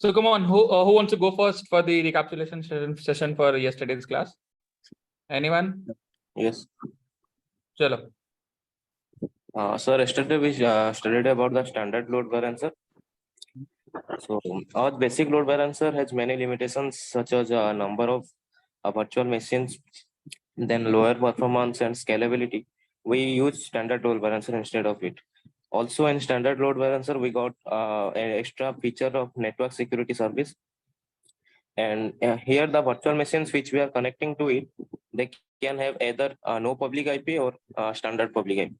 So come on, who wants to go first for the recapitulation session for yesterday's class? Anyone? Yes. Chalo. Sir, yesterday we studied about the standard load balancer. So our basic load balancer has many limitations such as number of virtual machines, then lower performance and scalability. We use standard load balancer instead of it. Also in standard load balancer, we got an extra feature of network security service. And here the virtual machines which we are connecting to it, they can have either no public IP or standard public IP.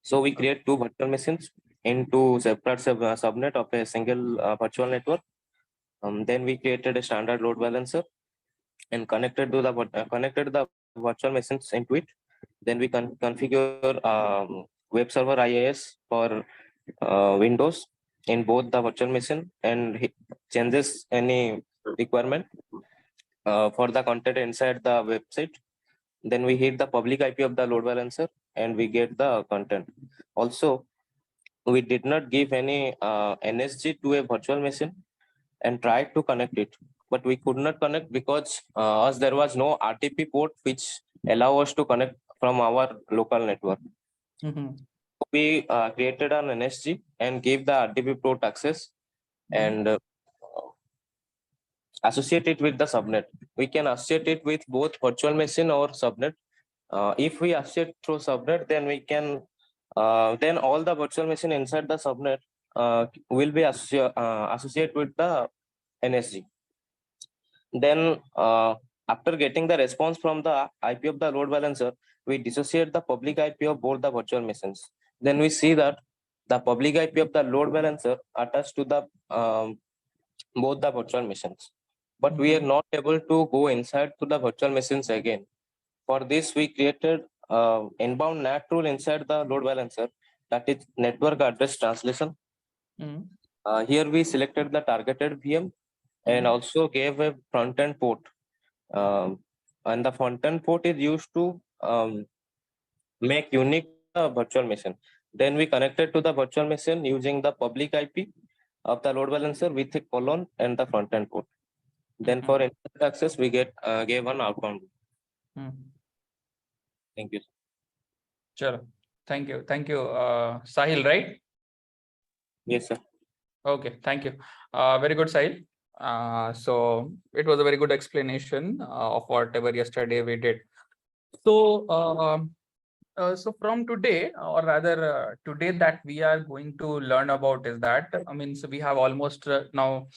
So we create two virtual machines into separate subnet of a single virtual network. Then we created a standard load balancer and connected the virtual machines into it. Then we configure web server IIS for Windows in both the virtual machine and changes any requirement for the content inside the website. Then we hit the public IP of the load balancer and we get the content. Also, we did not give any NSG to a virtual machine and tried to connect it, but we could not connect because as there was no RTP port which allow us to connect from our local network. We created an NSG and gave the RTP port access and associate it with the subnet. We can associate it with both virtual machine or subnet. If we associate through subnet, then we can then all the virtual machine inside the subnet will be associated with the NSG. Then after getting the response from the IP of the load balancer, we dissociate the public IP of both the virtual machines. Then we see that the public IP of the load balancer attached to the both the virtual machines. But we are not able to go inside to the virtual machines again. For this, we created inbound NAT rule inside the load balancer, that is network address translation. Here we selected the targeted VM and also gave a front-end port. And the front-end port is used to make unique virtual machine. Then we connected to the virtual machine using the public IP of the load balancer with a colon and the front-end port. Then for internet access, we gave one outbound. Thank you. Sure. Thank you. Thank you. Sahil, right? Yes, sir. Okay. Thank you. Very good, Sahil. So it was a very good explanation of whatever yesterday we did. So, so from today, or rather today that we are going to learn about is that, so we have almost now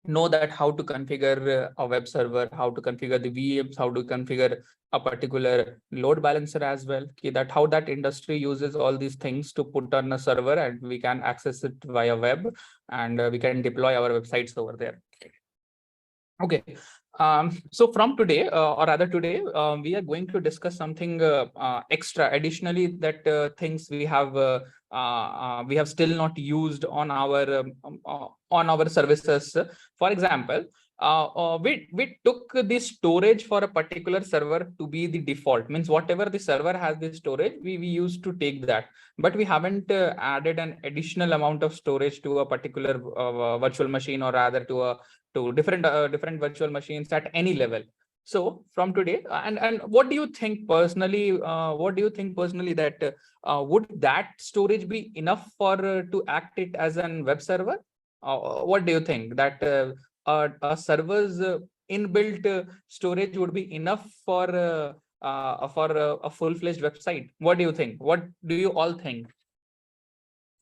know that how to configure a web server, how to configure the VMs, how to configure a particular load balancer as well. Okay, that how that industry uses all these things to put on a server and we can access it via web and we can deploy our websites over there. Okay. So from today, or rather today, we are going to discuss something extra. Additionally, that things we have still not used on our services. For example, we took the storage for a particular server to be the default. Means whatever the server has the storage, we used to take that, but we haven't added an additional amount of storage to a particular virtual machine, or rather to different virtual machines at any level. So from today, and what do you think personally? That would that storage be enough for to act it as an web server? What do you think that a server's inbuilt storage would be enough for a full-fledged website? What do you think? What do you all think?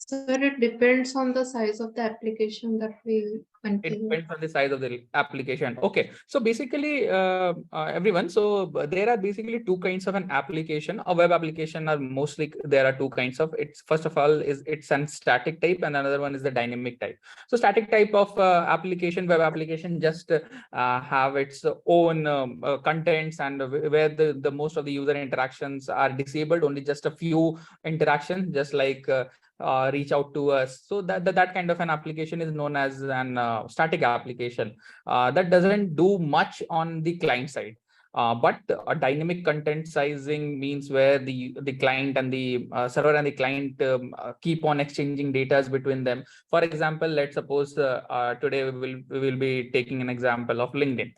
Sir, it depends on the size of the application that we configure. It depends on the size of the application. Okay, so basically, everyone, so there are basically two kinds of an application. A web application are mostly, there are two kinds of. It's first of all it's an static type, and another one is the dynamic type. So static type of application, web application, just have its own contents, and where the most of the user interactions are disabled. Only just a few interactions, just like reach out to us. So that kind of an application is known as an static application that doesn't do much on the client side. But a dynamic content sizing means where the client and the server and the client keep on exchanging data between them. For example, let's suppose today we will be taking an example of LinkedIn.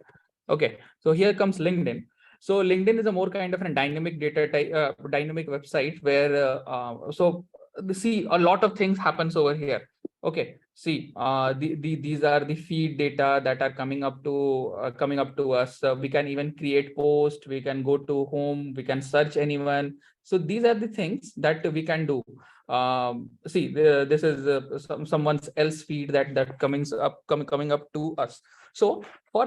Okay, so here comes LinkedIn. So LinkedIn is a more kind of a dynamic data type, dynamic website where see a lot of things happens over here. Okay, see, these are the feed data that are coming up to us. We can even create post. We can go to home. We can search anyone. So these are the things that we can do. See, this is someone's else feed that coming up to us. So for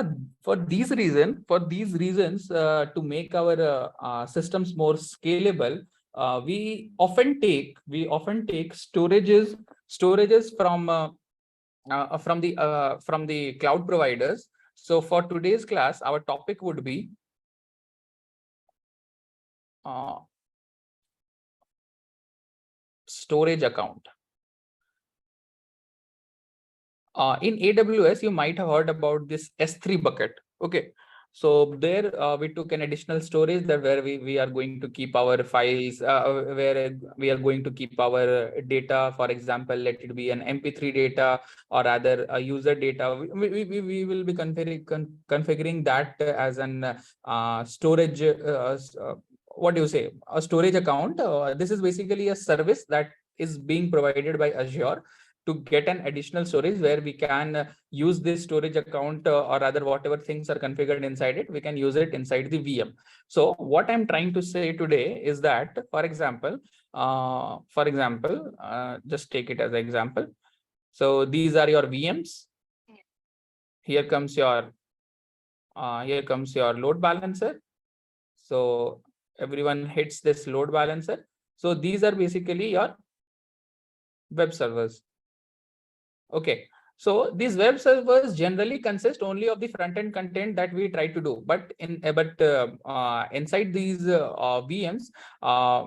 these reasons, to make our systems more scalable, we often take storages from the cloud providers. So for today's class, our topic would be storage account. In AWS, you might have heard about this S3 bucket. Okay, so there we took an additional storage that where we are going to keep our files, where we are going to keep our data. For example, let it be an MP3 data or rather a user data. We will be configuring that as an storage. What do you say? A storage account. This is basically a service that is being provided by Azure to get an additional storage where we can use this storage account or rather whatever things are configured inside it, we can use it inside the VM. So what I'm trying to say today is that, for example, just take it as an example. So these are your VMs. Here comes your load balancer. So everyone hits this load balancer. So these are basically your web servers. Okay, so these web servers generally consist only of the front-end content that we try to do, but inside these VMs,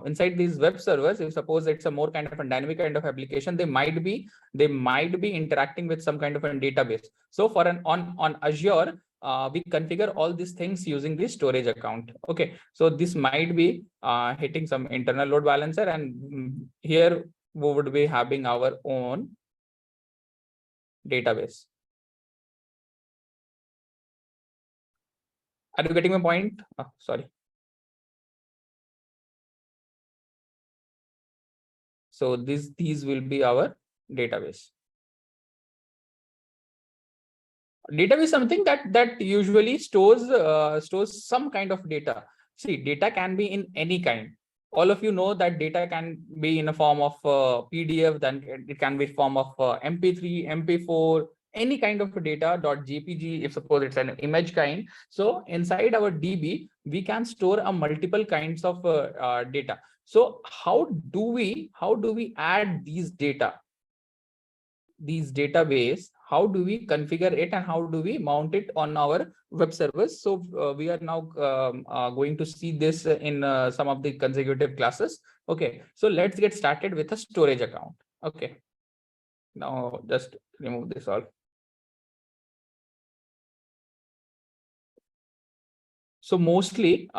inside these web servers, if suppose it's a more kind of a dynamic kind of application, they might be interacting with some kind of a database. So for on Azure, we configure all these things using the storage account. Okay, so this might be hitting some internal load balancer, and here we would be having our own database. Are you getting my point? Oh, sorry. So these will be our database. Database is something that usually stores some kind of data. See, data can be in any kind. All of you know that data can be in a form of PDF, then it can be form of MP3, MP4, any kind of data .jpg, if suppose it's an image kind. So inside our DB, we can store a multiple kinds of data. So how do we add these database? How do we configure it and how do we mount it on our web servers? So we are now going to see this in some of the consecutive classes. Okay, so let's get started with a storage account. Okay, now just remove this all. So mostly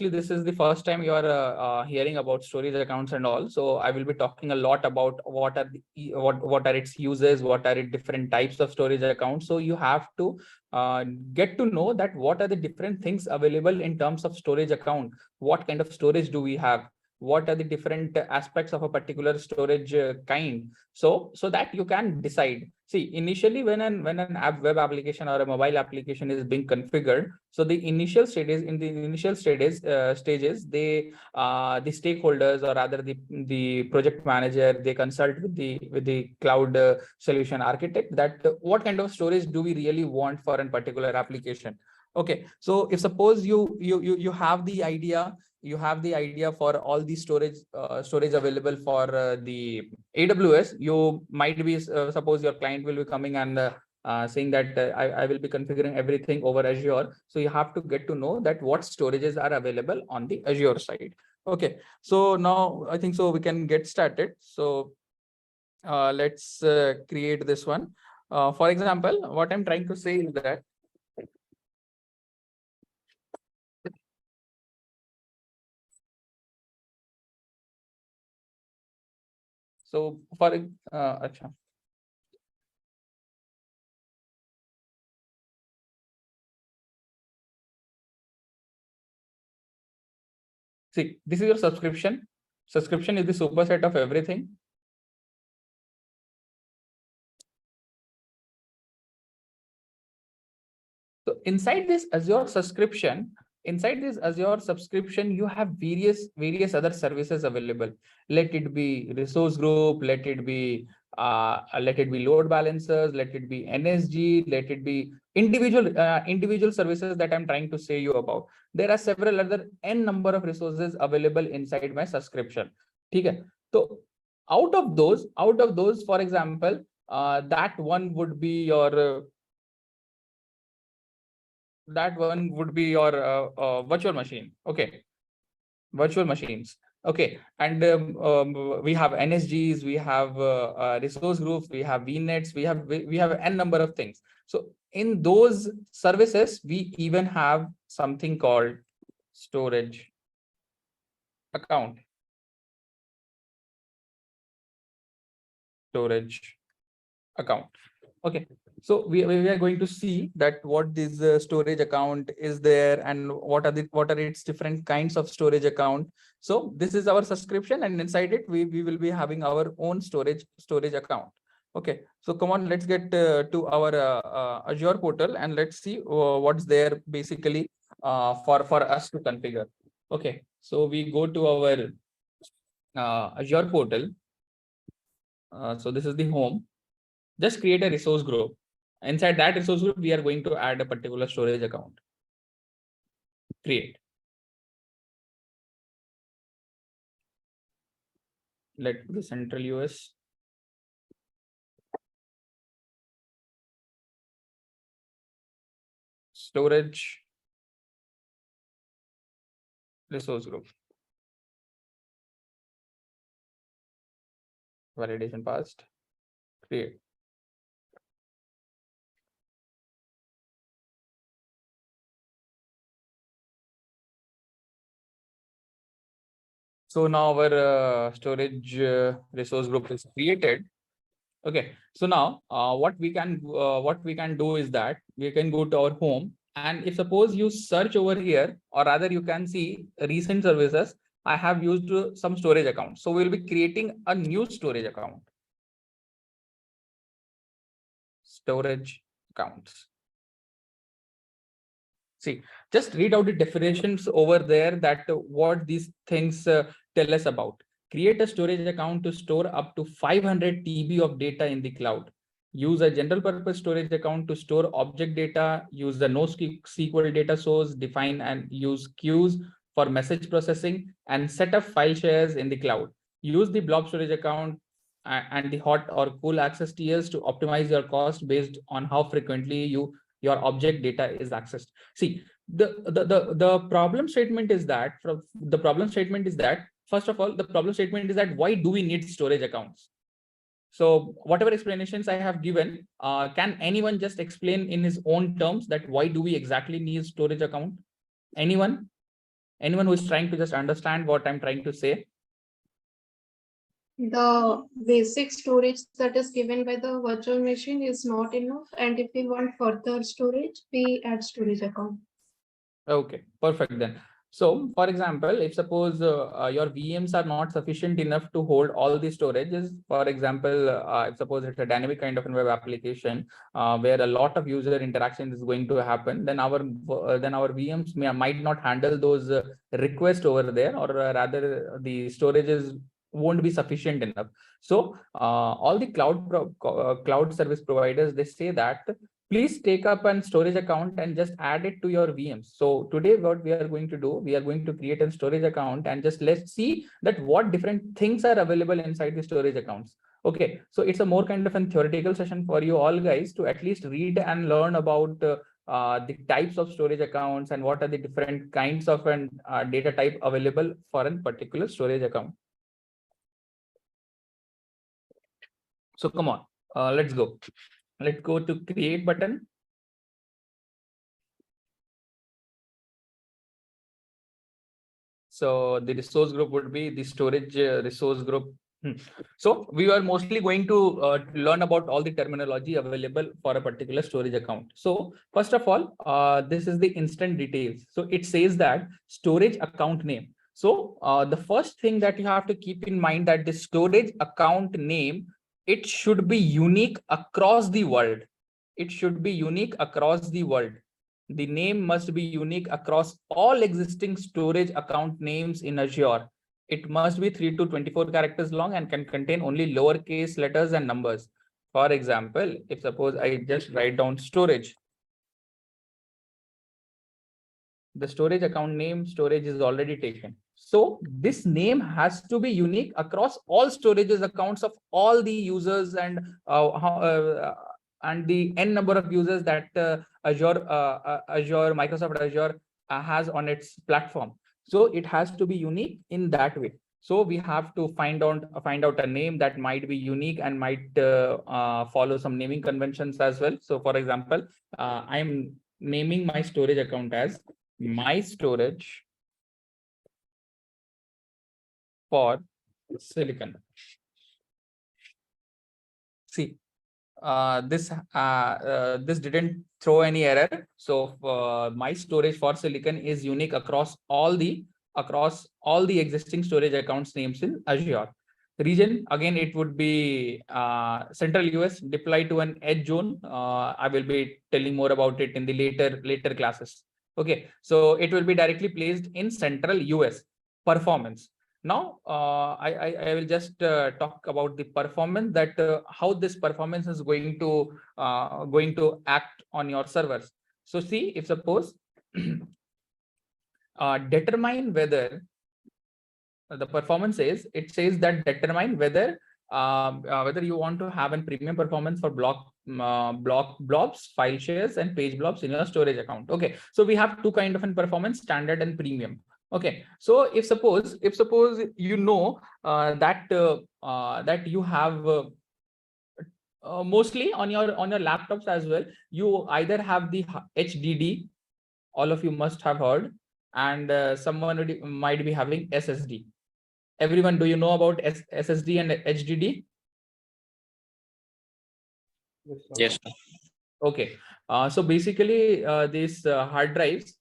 this is the first time you are hearing about storage accounts and all. So I will be talking a lot about what are its uses, what are its different types of storage accounts. So you have to get to know that what are the different things available in terms of storage account. What kind of storage do we have? What are the different aspects of a particular storage kind? So that you can decide. See, initially when an web application or a mobile application is being configured, so the initial stages, the stakeholders or rather the project manager, they consult with the cloud solution architect that what kind of storage do we really want for a particular application. Okay, so if suppose you have the idea, for all the storage available for the AWS, you might be suppose your client will be coming and saying that I will be configuring everything over Azure. So you have to get to know that what storages are available on the Azure side. Okay, so now I think so we can get started. So let's create this one. For example, what I'm trying to say is that So for acha. See, this is your subscription. Subscription is the superset of everything. So inside this Azure subscription, you have various other services available. Let it be resource group, let it be load balancers, let it be NSG, let it be individual services that I'm trying to say you about. There are several other n number of resources available inside my subscription. Okay. So out of those, for example, that one would be your virtual machine. Okay, virtual machines. Okay, and we have NSGs, we have resource groups, we have VNets, we have n number of things. So in those services, we even have something called storage account. Storage account. Okay, so we are going to see that what this storage account is there and what are its different kinds of storage account. So this is our subscription, and inside it we will be having our own storage account. Okay, so come on, let's get to our Azure portal and let's see what's there basically for us to configure. Okay, so we go to our Azure portal. So this is the home. Just create a resource group. Inside that resource group, we are going to add a particular storage account. Create. Let the central US. Storage resource group. Validation passed. Create. So now our storage resource group is created. Okay, so now what we can do is that we can go to our home, and if suppose you search over here, or rather you can see recent services, I have used some storage account. So we'll be creating a new storage account. Storage accounts. See, just read out the definitions over there that what these things tell us about. Create a storage account to store up to 500 TB of data in the cloud. Use a general purpose storage account to store object data. Use the NoSQL data source, define and use queues for message processing, and set up file shares in the cloud. Use the blob storage account and the hot or cool access tiers to optimize your cost based on how frequently your object data is accessed. See, the problem statement is that first of all, the problem statement is that why do we need storage accounts? So whatever explanations I have given, can anyone just explain in his own terms that why do we exactly need storage account? Anyone who is trying to just understand what I'm trying to say? The basic storage that is given by the virtual machine is not enough, and if we want further storage, we add storage account. Okay, perfect then. So for example, if suppose your VMs are not sufficient enough to hold all the storages, for example, if suppose it's a dynamic kind of web application where a lot of user interaction is going to happen, then our VMs might not handle those requests over there, or rather the storages won't be sufficient enough. So all the cloud service providers, they say that please take up an storage account and just add it to your VMs. So today what we are going to do, we are going to create a storage account and just let's see that what different things are available inside the storage accounts. Okay, so it's a more kind of a theoretical session for you all guys to at least read and learn about the types of storage accounts and what are the different kinds of data type available for a particular storage account. So come on, let's go. Let's go to create button. So the resource group would be the storage resource group So we are mostly going to learn about all the terminology available for a particular storage account. So first of all, this is the instant details. So it says that storage account name. So the first thing that you have to keep in mind that the storage account name, it should be unique across the world. It should be unique across the world. The name must be unique across all existing storage account names in Azure. It must be 3 to 24 characters long and can contain only lowercase letters and numbers. For example, if suppose I just write down storage, the storage account name storage is already taken. So this name has to be unique across all storages accounts of all the users and the n number of users that Azure, Microsoft Azure has on its platform. So it has to be unique in that way. So we have to find out a name that might be unique and might follow some naming conventions as well. So for example, I'm naming my storage account as my storage for Silicon. See, this didn't throw any error. So my storage for Silicon is unique across all the existing storage accounts names in Azure. Region, again, it would be Central US, deployed to an edge zone. I will be telling more about it in the later classes. Okay, so it will be directly placed in Central US. Performance. Now, I will just talk about the performance, that how this performance is going to act on your servers. So see, if suppose determine whether the performance says, it says that determine whether you want to have a premium performance for blobs, file shares, and page blobs in your storage account. Okay, so we have two kind of performance, standard and premium. Okay, so if suppose you know that you have mostly on your laptops as well, you either have the HDD, all of you must have heard, and someone might be having SSD. Everyone, do you know about SSD and HDD? Yes. Okay. So basically, these hard drives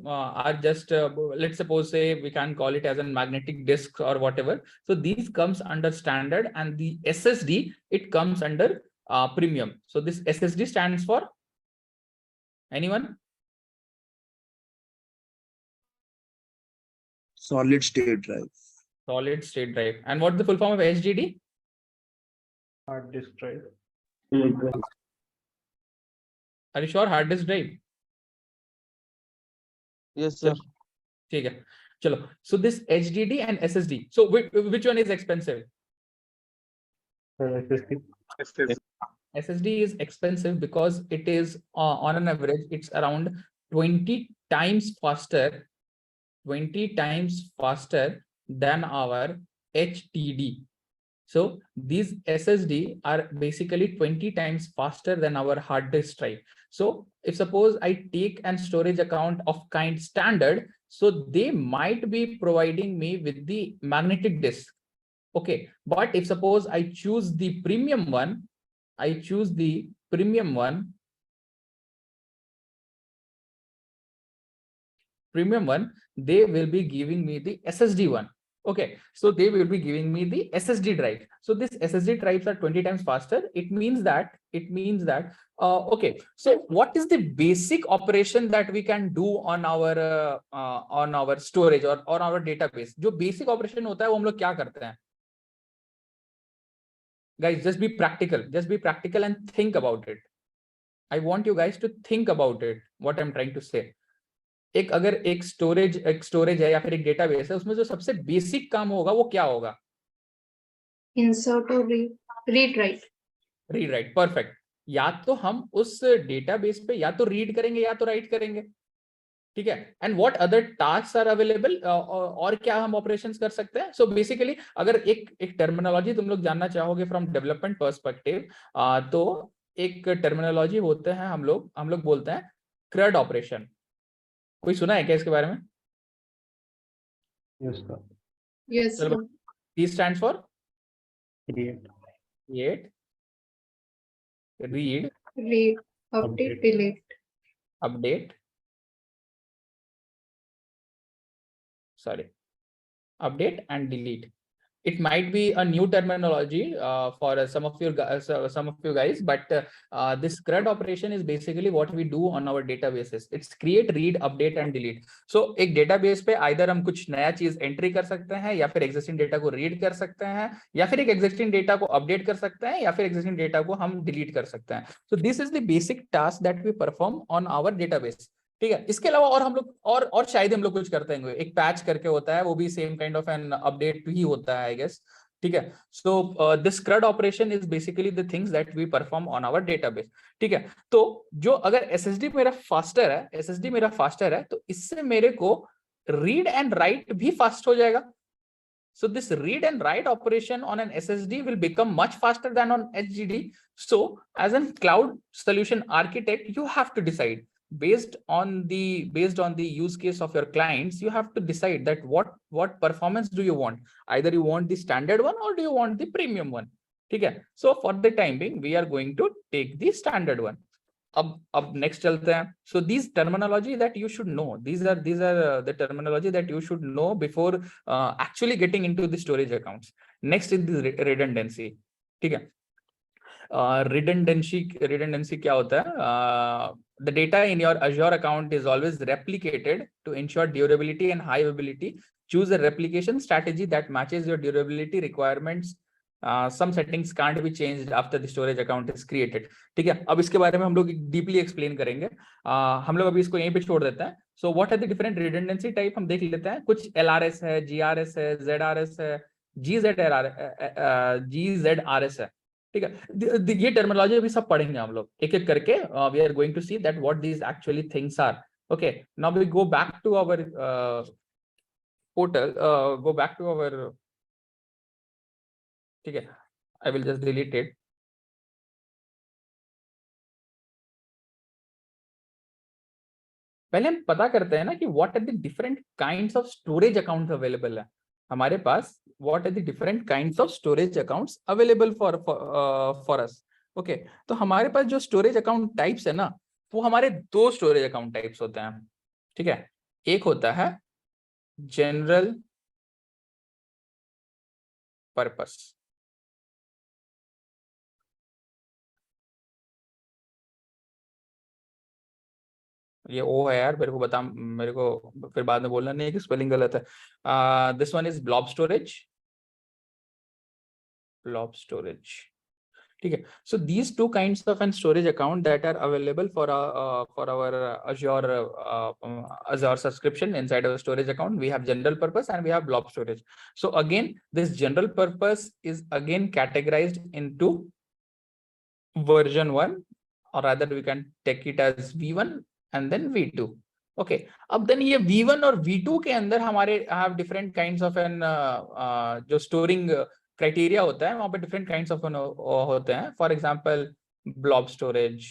are just, let's suppose, say we can call it as a magnetic disk or whatever. So these comes under standard, and the SSD, it comes under premium. So this SSD stands for anyone? Solid state drive. Solid state drive. And what's the full form of HDD? Hard disk drive. Are you sure? Hard disk drive? Yes, sir. Okay. Chalo. So this HDD and SSD. So which one is expensive? SSD is expensive because it is on an average, it's around 20 times faster than our HDD. So these SSD are basically 20 times faster than our hard disk drive. So if suppose I take an storage account of kind standard, so they might be providing me with the magnetic disk. Okay, but if suppose I choose the premium one, they will be giving me the SSD one. Okay, so they will be giving me the SSD drive. So this SSD drives are 20 times faster. It means that okay, so what is the basic operation that we can do on our storage or on our database? जो basic operation होता है वो हम लोग क्या करते हैं? Guys, just be practical and think about it. I want you guys to think about it, what I'm trying to say. अगर एक स्टोरेज है या फिर एक डेटाबेस है, उसमें जो सबसे बेसिक काम होगा वो क्या होगा? Insert or read write. Perfect. या तो हम उस डेटाबेस पे या तो रीड करेंगे या तो राइट करेंगे, ठीक है? And what other task are available, और क्या हम ऑपरेशंस कर सकते हैं? सो बेसिकली अगर एक टर्मिनोलॉजी तुम लोग जानना चाहोगे फ्रॉम डेवलपमेंट पर्सपेक्टिव, तो एक टर्मिनोलॉजी होते हैं, हम लोग बोलते हैं CRUD ऑपरेशन. कोई सुना है क्या इसके बारे में? Yes, sir. Yes, sir. P stands for Create. create, read, Read, update, Update. delete. update. Sorry, update and delete. It might be a new terminology for some of you guys, but this CRUD operation is basically what we do on our databases. It's create, read, update and delete. So एक database पे either हम कुछ नया चीज entry कर सकते हैं, या फिर existing data को read कर सकते हैं, या फिर एक existing data को update कर सकते हैं, या फिर existing data को हम delete कर सकते हैं. So this is the basic task that we perform on our database. ठीक है. इसके अलावा और हम लोग और शायद हम लोग कुछ करते हैं. एक पैच करके होता है, वो भी same kind of an update ही होता है, आई गेस. ठीक है. So this CRUD operation is basically the things that we perform on our database. ठीक है. तो जो अगर SSD मेरा फास्टर है, तो इससे मेरे को रीड एंड राइट भी फास्ट हो जाएगा. So this read and write operation on an SSD will become much faster than on HDD. So as a cloud solution architect, you have to decide based on the use case of your clients. You have to decide that what performance do you want. Either you want the standard one or do you want the premium one. Okay. So for the time being, we are going to take the standard one. अब next चलते हैं. So these terminology that you should know, these are the terminology that you should know before actually getting into the storage accounts. Next is the redundancy. ठीक है. Redundancy क्या होता है? The data in your Azure account is always replicated to ensure durability and high availability. Choose a replication strategy that matches your durability requirements. Some settings can't be changed after the storage account is created. ठीक है. अब इसके बारे में हम लोग deeply explain करेंगे. हम लोग अभी इसको यहीं पे छोड़ देते हैं. So what are the different redundancy type? हम देख लेते हैं. कुछ LRS है, GRS है, ZRS है, GZRS है. ठीक है. ये टर्मिनोलॉजी अभी सब पढ़ेंगे हम लोग एक एक करके. We are going to see that what these actually things are. Okay. Now we go back to our portal. Go back to our. ठीक है. I will just delete it. पहले हम पता करते हैं ना कि what are the different kinds of storage accounts available है हमारे पास. What are the different kinds of storage accounts available for us? Okay, तो हमारे पास जो storage account types है ना, वो हमारे दो storage account types होते हैं. ठीक है. एक होता है general purpose. ये ओ है यार, मेरे को फिर बाद में बोलना नहीं है कि स्पेलिंग गलत है. This one is blob storage. ठीक है. So these two kinds of an storage account that are available for our Azure subscription inside our storage account. We have general purpose and we have blob storage. So again, this general purpose is again categorized into version 1, or rather we can take it as V1 and then V2. Okay. अब then ये V1 और V2 के अंदर हमारे have different kinds of an जो storing criteria होता है, वहाँ पे different kinds of होते हैं. For example, blob storage.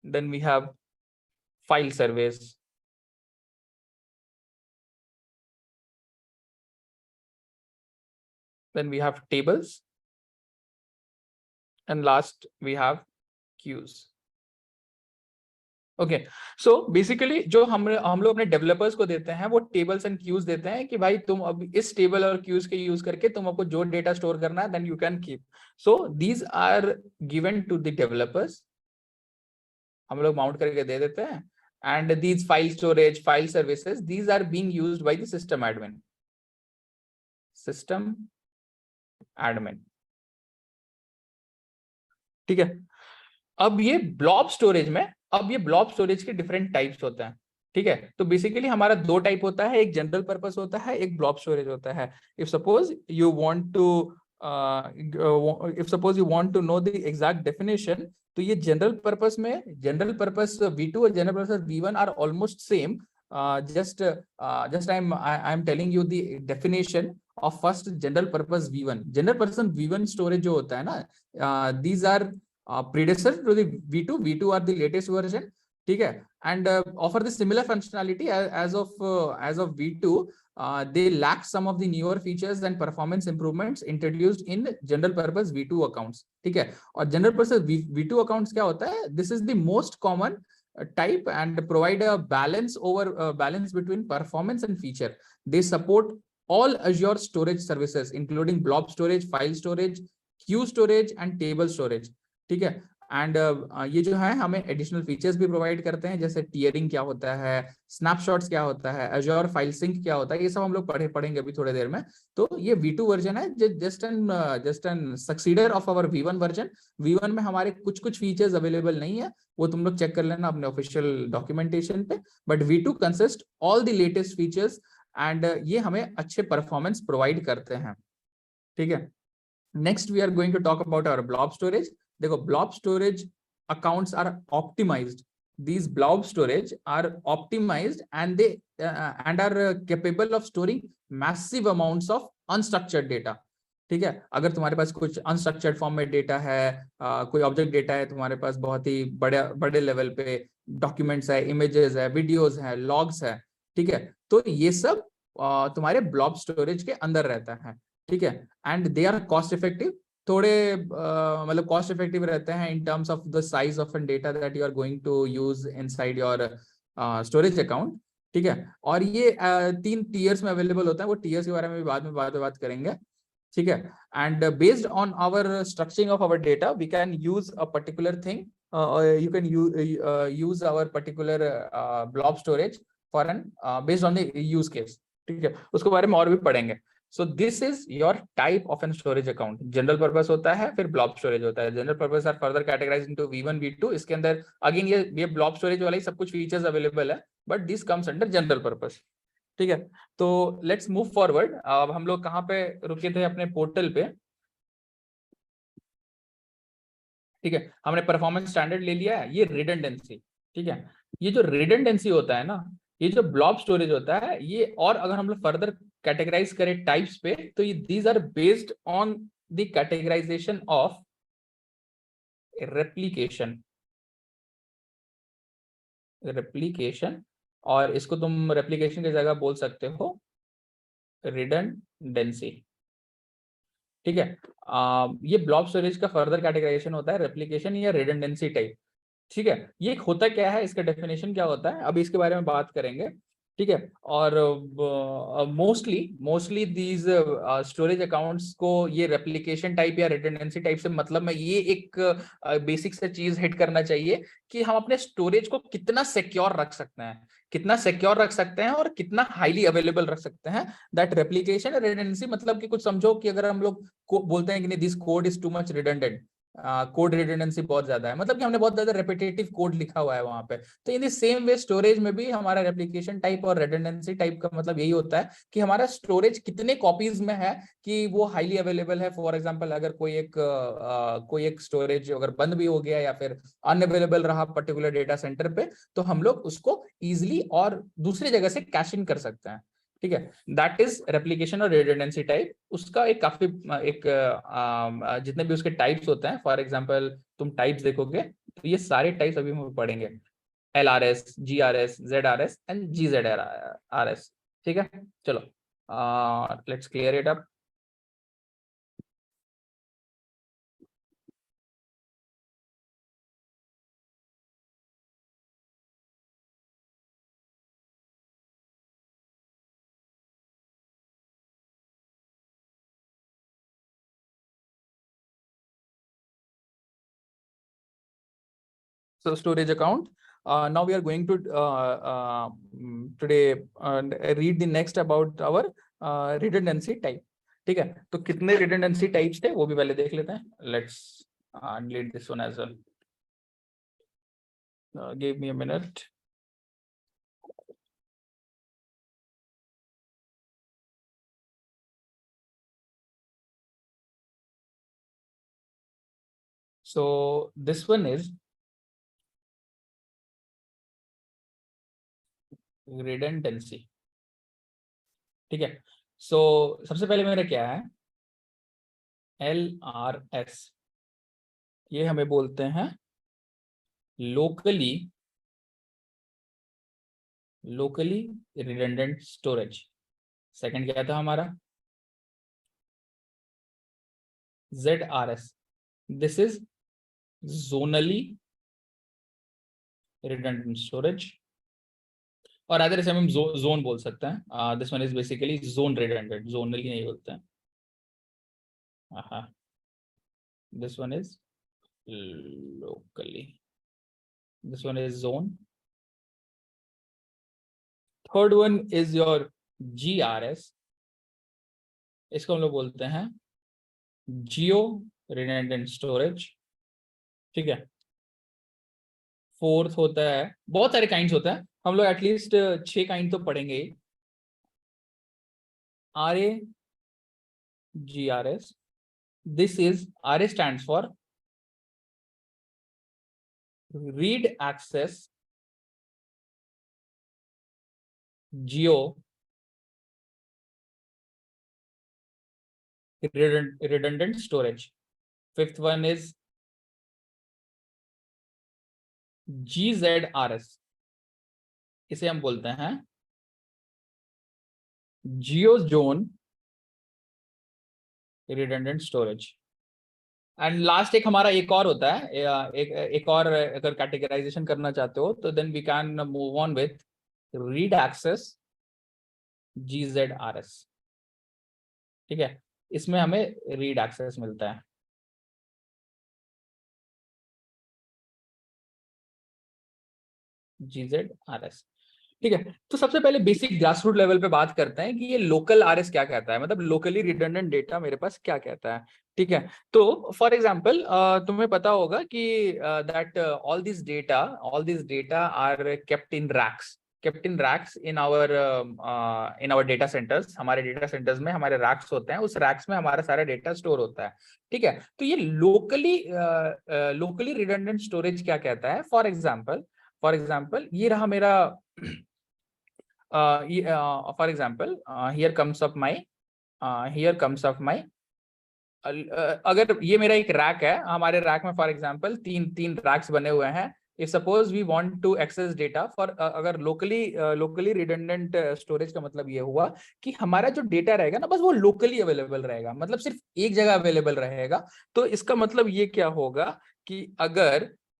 Then we have file service. Then we have tables. And last we have queues. Okay. So basically जो हम लोग अपने डेवलपर्स को देते हैं वो टेबल्स एंड क्यूज देते हैं कि भाई तुम अब इस टेबल और क्यूज के यूज करके तुम आपको जो डेटा स्टोर करना है then you can keep. So these are given to the developers. हम लोग माउंट करके दे देते हैं. And these file storage, file services, these are being used by the system admin. ठीक है. अब ये ब्लॉब स्टोरेज में, अब ये ब्लॉब स्टोरेज के डिफरेंट टाइप्स होते हैं. ठीक है. तो बेसिकली हमारा दो टाइप होता है, एक जनरल पर्पस होता है, एक ब्लॉब स्टोरेज होता है. If suppose you want to know the exact definition, तो ये जनरल पर्पस में जनरल पर्पस V2 और general purpose V1 are almost same. just I am telling you the definition of first general purpose V1. General purpose V1 storage जो होता है ना, these are predecessor to the V2. V2 are the latest version. ठीक है. And offer the similar functionality as of V2. they lack some of the newer features and performance improvements introduced in general purpose V2 accounts. ठीक है, और general purpose V2 accounts क्या होता है? This is the most common type and provide a balance between performance and feature. They support all Azure storage services including blob storage, file storage, queue storage and table storage. ठीक है, and ये जो है हमें additional features भी provide करते हैं, जैसे टियरिंग क्या होता है, स्नैपशॉट्स क्या होता है, अजोर फाइल सिंक क्या होता है, ये सब हम लोग पढ़ेंगे अभी थोड़ी देर में। तो ये V2 वर्जन है, just an successor of our V1 version. V1 में हमारे कुछ फीचर्स अवेलेबल नहीं है, वो तुम लोग चेक कर लेना अपने ऑफिशियल डॉक्यूमेंटेशन पे, but V2 consist all the latest features and ये हमें अच्छे परफॉर्मेंस प्रोवाइड करते हैं। ठीक है, next we are going to talk about our blob storage. देखो, blob storage accounts are optimized. These blob storage are optimized and they and are capable of storing massive amounts of unstructured data. ठीक है, अगर तुम्हारे पास कुछ unstructured form में data है, कोई object data है तुम्हारे पास, बहुत ही बड़े लेवल पे डॉक्यूमेंट्स है, इमेजेस है, वीडियोस है, लॉग्स है, ठीक है, तो ये सब तुम्हारे ब्लॉब स्टोरेज के अंदर रहता है। ठीक है, and they are cost effective, थोड़े मतलब कॉस्ट इफेक्टिव रहते हैं in terms of the size of an data that you are going to use inside your storage account. ठीक है, और ये 3 टीयर्स में अवेलेबल होता है, वो टीयर्स के बारे में भी बाद में बात करेंगे। ठीक है, and based on our structuring of our data we can use a particular thing, you can use our particular blob storage for an based on the use case. ठीक है, उसके बारे में और भी पढ़ेंगे। So this is your type of an storage account. General purpose होता है, फिर blob storage होता है। General purpose are further categorized into V1, V2. इसके अंदर अगेन ये blob storage वाला ही सब कुछ फीचर्स अवेलेबल है, but this comes under general purpose. ठीक है, तो लेट्स मूव फॉरवर्ड। अब हम लोग कहाँ पे रुके थे अपने पोर्टल पे? ठीक है, हमने परफॉर्मेंस स्टैंडर्ड ले लिया है, ये रिडंडेंसी। ठीक है, ये जो रिडंडेंसी होता है ना, ये जो ब्लॉब स्टोरेज होता है ये, और अगर हम लोग फर्दर कैटेगराइज करें टाइप्स पे, तो ये these are based on the categorization of replication, और इसको तुम रेप्लिकेशन की जगह बोल सकते हो रिडंडेंसी। ठीक है, ये ब्लॉब स्टोरेज का फर्दर कैटेगराइजेशन होता है रेप्लिकेशन या रिडंडेंसी टाइप। ठीक है, ये होता क्या है, इसका डेफिनेशन क्या होता है, अभी इसके बारे में बात करेंगे। ठीक है, और मोस्टली दीज स्टोरेज अकाउंट्स को ये रेप्लिकेशन टाइप या रिडंडेंसी टाइप से मतलब में ये एक बेसिक से चीज हिट करना चाहिए कि हम अपने स्टोरेज को कितना सिक्योर रख सकते हैं, और कितना हाईली अवेलेबल रख सकते हैं। दैट रेप्लिकेशन रिडंडेंसी मतलब कि कुछ समझो कि अगर हम लोग बोलते हैं कि नहीं this code is too much redundant, code redundancy बहुत ज्यादा है, मतलब कि हमने बहुत ज्यादा रेपिटेटिव कोड लिखा हुआ है वहां पे। तो in the same way storage में भी हमारा रेप्लिकेशन टाइप और रिडंडेंसी टाइप का मतलब यही होता है कि हमारा स्टोरेज कितने कॉपीज में है कि वो हाईली अवेलेबल है। फॉर एग्जांपल, अगर कोई एक स्टोरेज अगर बंद भी हो गया या फिर अनअवेलेबल रहा पर्टिकुलर डेटा सेंटर पे, तो हम लोग उसको इजिली और दूसरी जगह से कैश इन कर सकते हैं। ठीक है, दैट इज रेप्लिकेशन और रिडंडेंसी टाइप। उसका एक काफी जितने भी उसके टाइप्स होते हैं, फॉर एग्जांपल तुम टाइप्स देखोगे तो ये सारे टाइप्स अभी हम पढ़ेंगे, LRS, GRS, ZRS and GZRS। ठीक है, चलो let's clear it up. So storage account. Now we are going to today read the next about our redundancy type. ठीक है, तो कितने redundancy types थे वो भी पहले देख लेते हैं। Let's delete this one as well. Give me a minute. So this one is redundancy. ठीक है, so सबसे पहले मेरा क्या है, LRS, ये हमें बोलते हैं लोकली रिडंडेंट स्टोरेज। सेकंड क्या था हमारा ZRS, this is zonally redundant storage, और अदर इसे हम जोन बोल सकते हैं. This one is basically zone redundant, zonally नहीं बोलते हैं. This one is locally, this one is zone. Third one is your GRS, इसको हम लोग बोलते हैं जियो रिडंडेंट स्टोरेज. ठीक है. फोर्थ होता है, बहुत सारे काइंड्स होता है, हम लोग एटलीस्ट 6 काइंड तो पढ़ेंगे. RA GRS, this is RA stands for read access geo redundant storage. Fifth one is GZRS, इसे हम बोलते हैं geo zone redundant storage. And last एक हमारा एक और होता है, एक और अगर कैटेगराइजेशन करना चाहते हो तो then we can move on with read access GZRS. ठीक है, इसमें हमें रीड एक्सेस मिलता है. GZRS. ठीक है, तो सबसे पहले बेसिक ग्रासरूट लेवल पे बात करते हैं कि ये लोकल RS क्या कहता है, मतलब लोकली रिडंडेंट डेटा मेरे पास क्या कहता है. ठीक है, तो फॉर एग्जांपल तुम्हें पता होगा कि that all this data are kept in racks in our data centers. हमारे डेटा सेंटर्स में हमारे रैक्स होते हैं, उस रैक्स में हमारा सारा डेटा स्टोर होता है. ठीक है, तो ये लोकली रिडंडेंट स्टोरेज क्या कहता है. फॉर एग्जाम्पल ये रहा मेरा for example here comes up my अगर ये मेरा एक रैक है, हमारे रैक में फॉर एग्जांपल तीन रैक्स बने हुए हैं. If suppose we want to access data for, अगर लोकली रिडंडेंट स्टोरेज का मतलब ये हुआ कि हमारा जो डेटा रहेगा ना बस वो लोकली अवेलेबल रहेगा, मतलब सिर्फ एक जगह अवेलेबल रहेगा. तो इसका मतलब ये क्या होगा कि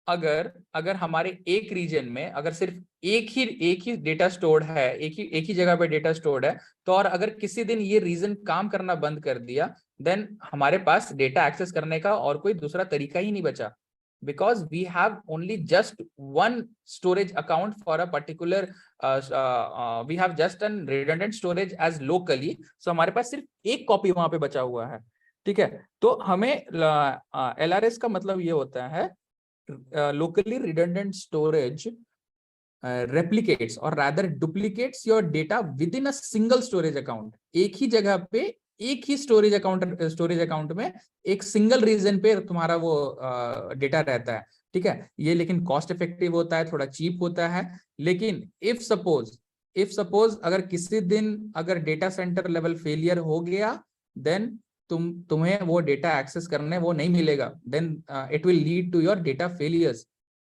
अगर हमारे एक रीजन में अगर सिर्फ एक ही डेटा स्टोर्ड है, एक ही जगह पे डेटा स्टोर्ड है, तो और अगर किसी दिन ये रीजन काम करना बंद कर दिया, देन हमारे पास डेटा एक्सेस करने का और कोई दूसरा तरीका ही नहीं बचा. Because we have only just one storage account for a particular, we have just an redundant storage as locally. So हमारे पास सिर्फ एक कॉपी वहां पे बचा हुआ है. ठीक है, तो हमें LRS का मतलब ये होता है locally redundant storage replicates or rather duplicates your data within a single storage account. एक ही जगह पे एक ही स्टोरेज अकाउंट में एक सिंगल रीजन पे तुम्हारा वो डेटा रहता है. ठीक है, ये लेकिन कॉस्ट इफेक्टिव होता है, थोड़ा चीप होता है. लेकिन इफ सपोज अगर किसी दिन अगर डेटा सेंटर लेवल फेलियर हो गया, देन तुम्हें वो डेटा एक्सेस करने वो नहीं मिलेगा, then it will lead to your data failures.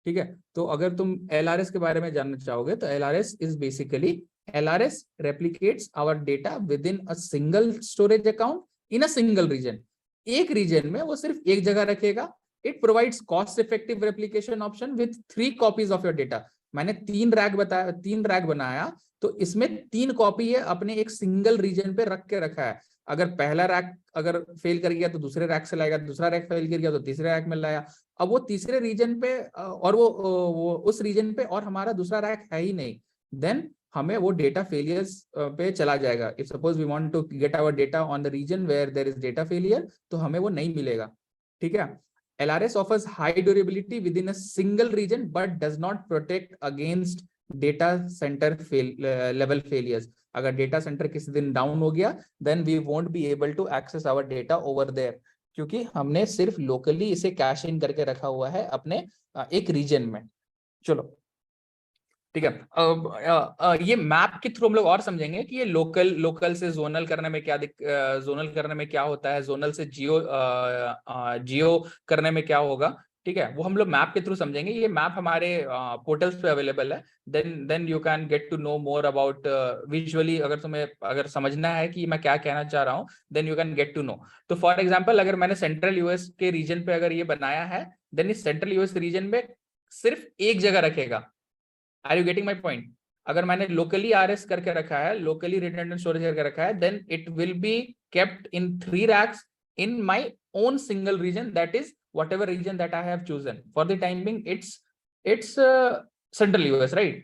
ठीक है, तो अगर तुम LRS के बारे में जानना चाहोगे तो LRS is basically LRS replicates our data within a single storage account in a single region. एक रीजन में वो सिर्फ एक जगह रखेगा. It provides cost effective replication option with 3 copies of your data. मैंने 3 रैक बनाया, तो इसमें 3 कॉपी है अपने एक सिंगल रीजन पे रख के रखा है. अगर पहला रैक अगर फेल कर गया तो दूसरे रैक से लाएगा, दूसरा रैक फेल कर गया तो तीसरे रैक में लाया. अब वो तीसरे रीजन पे और वो उस रीजन पे और हमारा दूसरा रैक है ही नहीं, देन हमें वो डेटा फेलियर्स पे चला जाएगा. If suppose we want to get our data on the region where there is data failure, तो हमें वो नहीं मिलेगा. ठीक है, LRS offers high durability within a single region but does not protect against data center level failures. अगर data centre किसी दिन डाउन हो गया, then we won't be able to access our data over there, क्योंकि हमने सिर्फ locally इसे cash in करके रखा हुआ है अपने एक रीजन में. चलो ठीक है, ये मैप के थ्रू हम लोग और समझेंगे कि ये लोकल से जोनल करने में क्या होता है, जोनल से जियो करने में क्या होगा. ठीक है, वो हम लोग मैप के थ्रू समझेंगे। ये मैप हमारे पोर्टल्स पे अवेलेबल है, then you can get to know more about visually. अगर तुम्हें अगर समझना है कि मैं क्या कहना चाह रहा हूँ, then you can get to know. तो फॉर एग्जांपल अगर मैंने सेंट्रल यूएस के रीजन पे अगर ये बनाया है, देन इस सेंट्रल यूएस रीजन में सिर्फ एक जगह रखेगा। Are you getting my point? अगर मैंने लोकली आरएस करके रखा है, लोकली रिडंडेंट स्टोरेज करके रखा है, then it will be kept in 3 racks in my own single region, that is whatever region that I have chosen. For the time being, it's central US, right?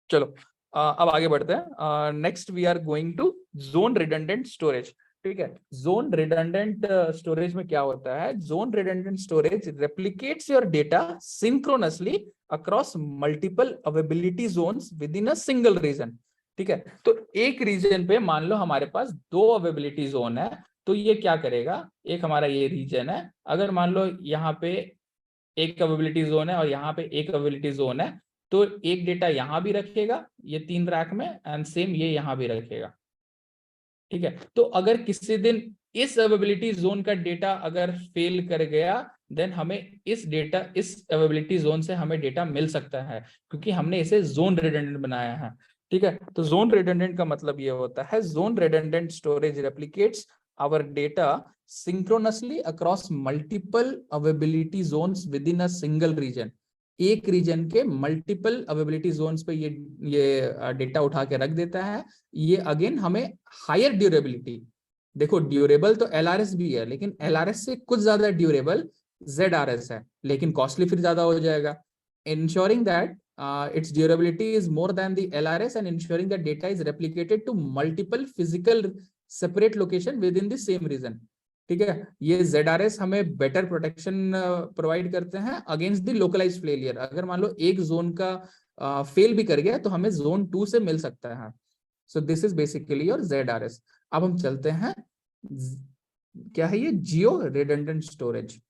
चलो अब आगे बढ़ते हैं। Next we are going to zone redundant storage. ठीक है, zone redundant storage में क्या होता है? Zone redundant storage replicates your data synchronously across multiple availability zones with in a single region. ठीक है, तो एक रीजन पे मान लो हमारे पास 2 अवेबिलिटी जोन है, तो ये क्या करेगा? एक हमारा ये रीजन है, अगर मान लो यहाँ पे एक अवेबिलिटी जोन है और यहाँ पे एक अवेबिलिटी जोन है, तो एक डेटा यहाँ भी रखेगा ये 3 रैक में, एंड सेम ये यहाँ भी रखेगा। ठीक है, तो अगर किसी दिन इस अवेबिलिटी जोन का डेटा अगर फेल कर गया, देन हमें इस अवेबिलिटी जोन से हमें डेटा मिल सकता है, क्योंकि हमने इसे जोन रिडंडेंट बनाया है। ठीक है, तो जोन रिडंडेंट का मतलब ये होता है, zone redundant storage replicates our data synchronously across multiple availability zones with in a single region. एक रीजन के मल्टीपल अवेबिलिटी जोन्स पे ये डेटा उठा के रख देता है। ये अगेन हमें हायर ड्यूरेबिलिटी, देखो ड्यूरेबल तो एलआरएस भी है, लेकिन एलआरएस से कुछ ज्यादा ड्यूरेबल जेडआरएस है, लेकिन कॉस्टली फिर ज्यादा हो जाएगा। Ensuring that its durability is more than the LRS and ensuring that data is replicated to multiple physical separate location within the same region। ठीक है, ये ZRS हमें बेटर प्रोटेक्शन प्रोवाइड करते हैं अगेंस्ट द लोकलाइज्ड फेलियर। अगर मान लो एक zone का फेल भी कर गया तो हमें जोन 2 से मिल सकता है। So this is basically your ZRS। अब हम चलते हैं, क्या है ये? जियो रिडंडेंट स्टोरेज।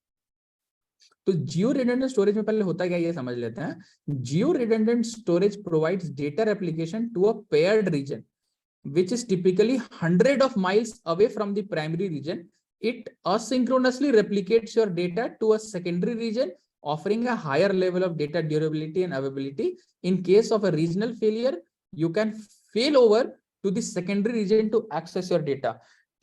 तो जियो रिडंडेंट स्टोरेज में पहले होता क्या ये समझ लेते हैं। Geo redundant storage provides data replication to a paired region which is typically 100 of miles away from the primary region. It asynchronously replicates your data to a secondary region, offering a higher level of data durability and availability. In case of a regional failure, you can fail over to the secondary region to access your data.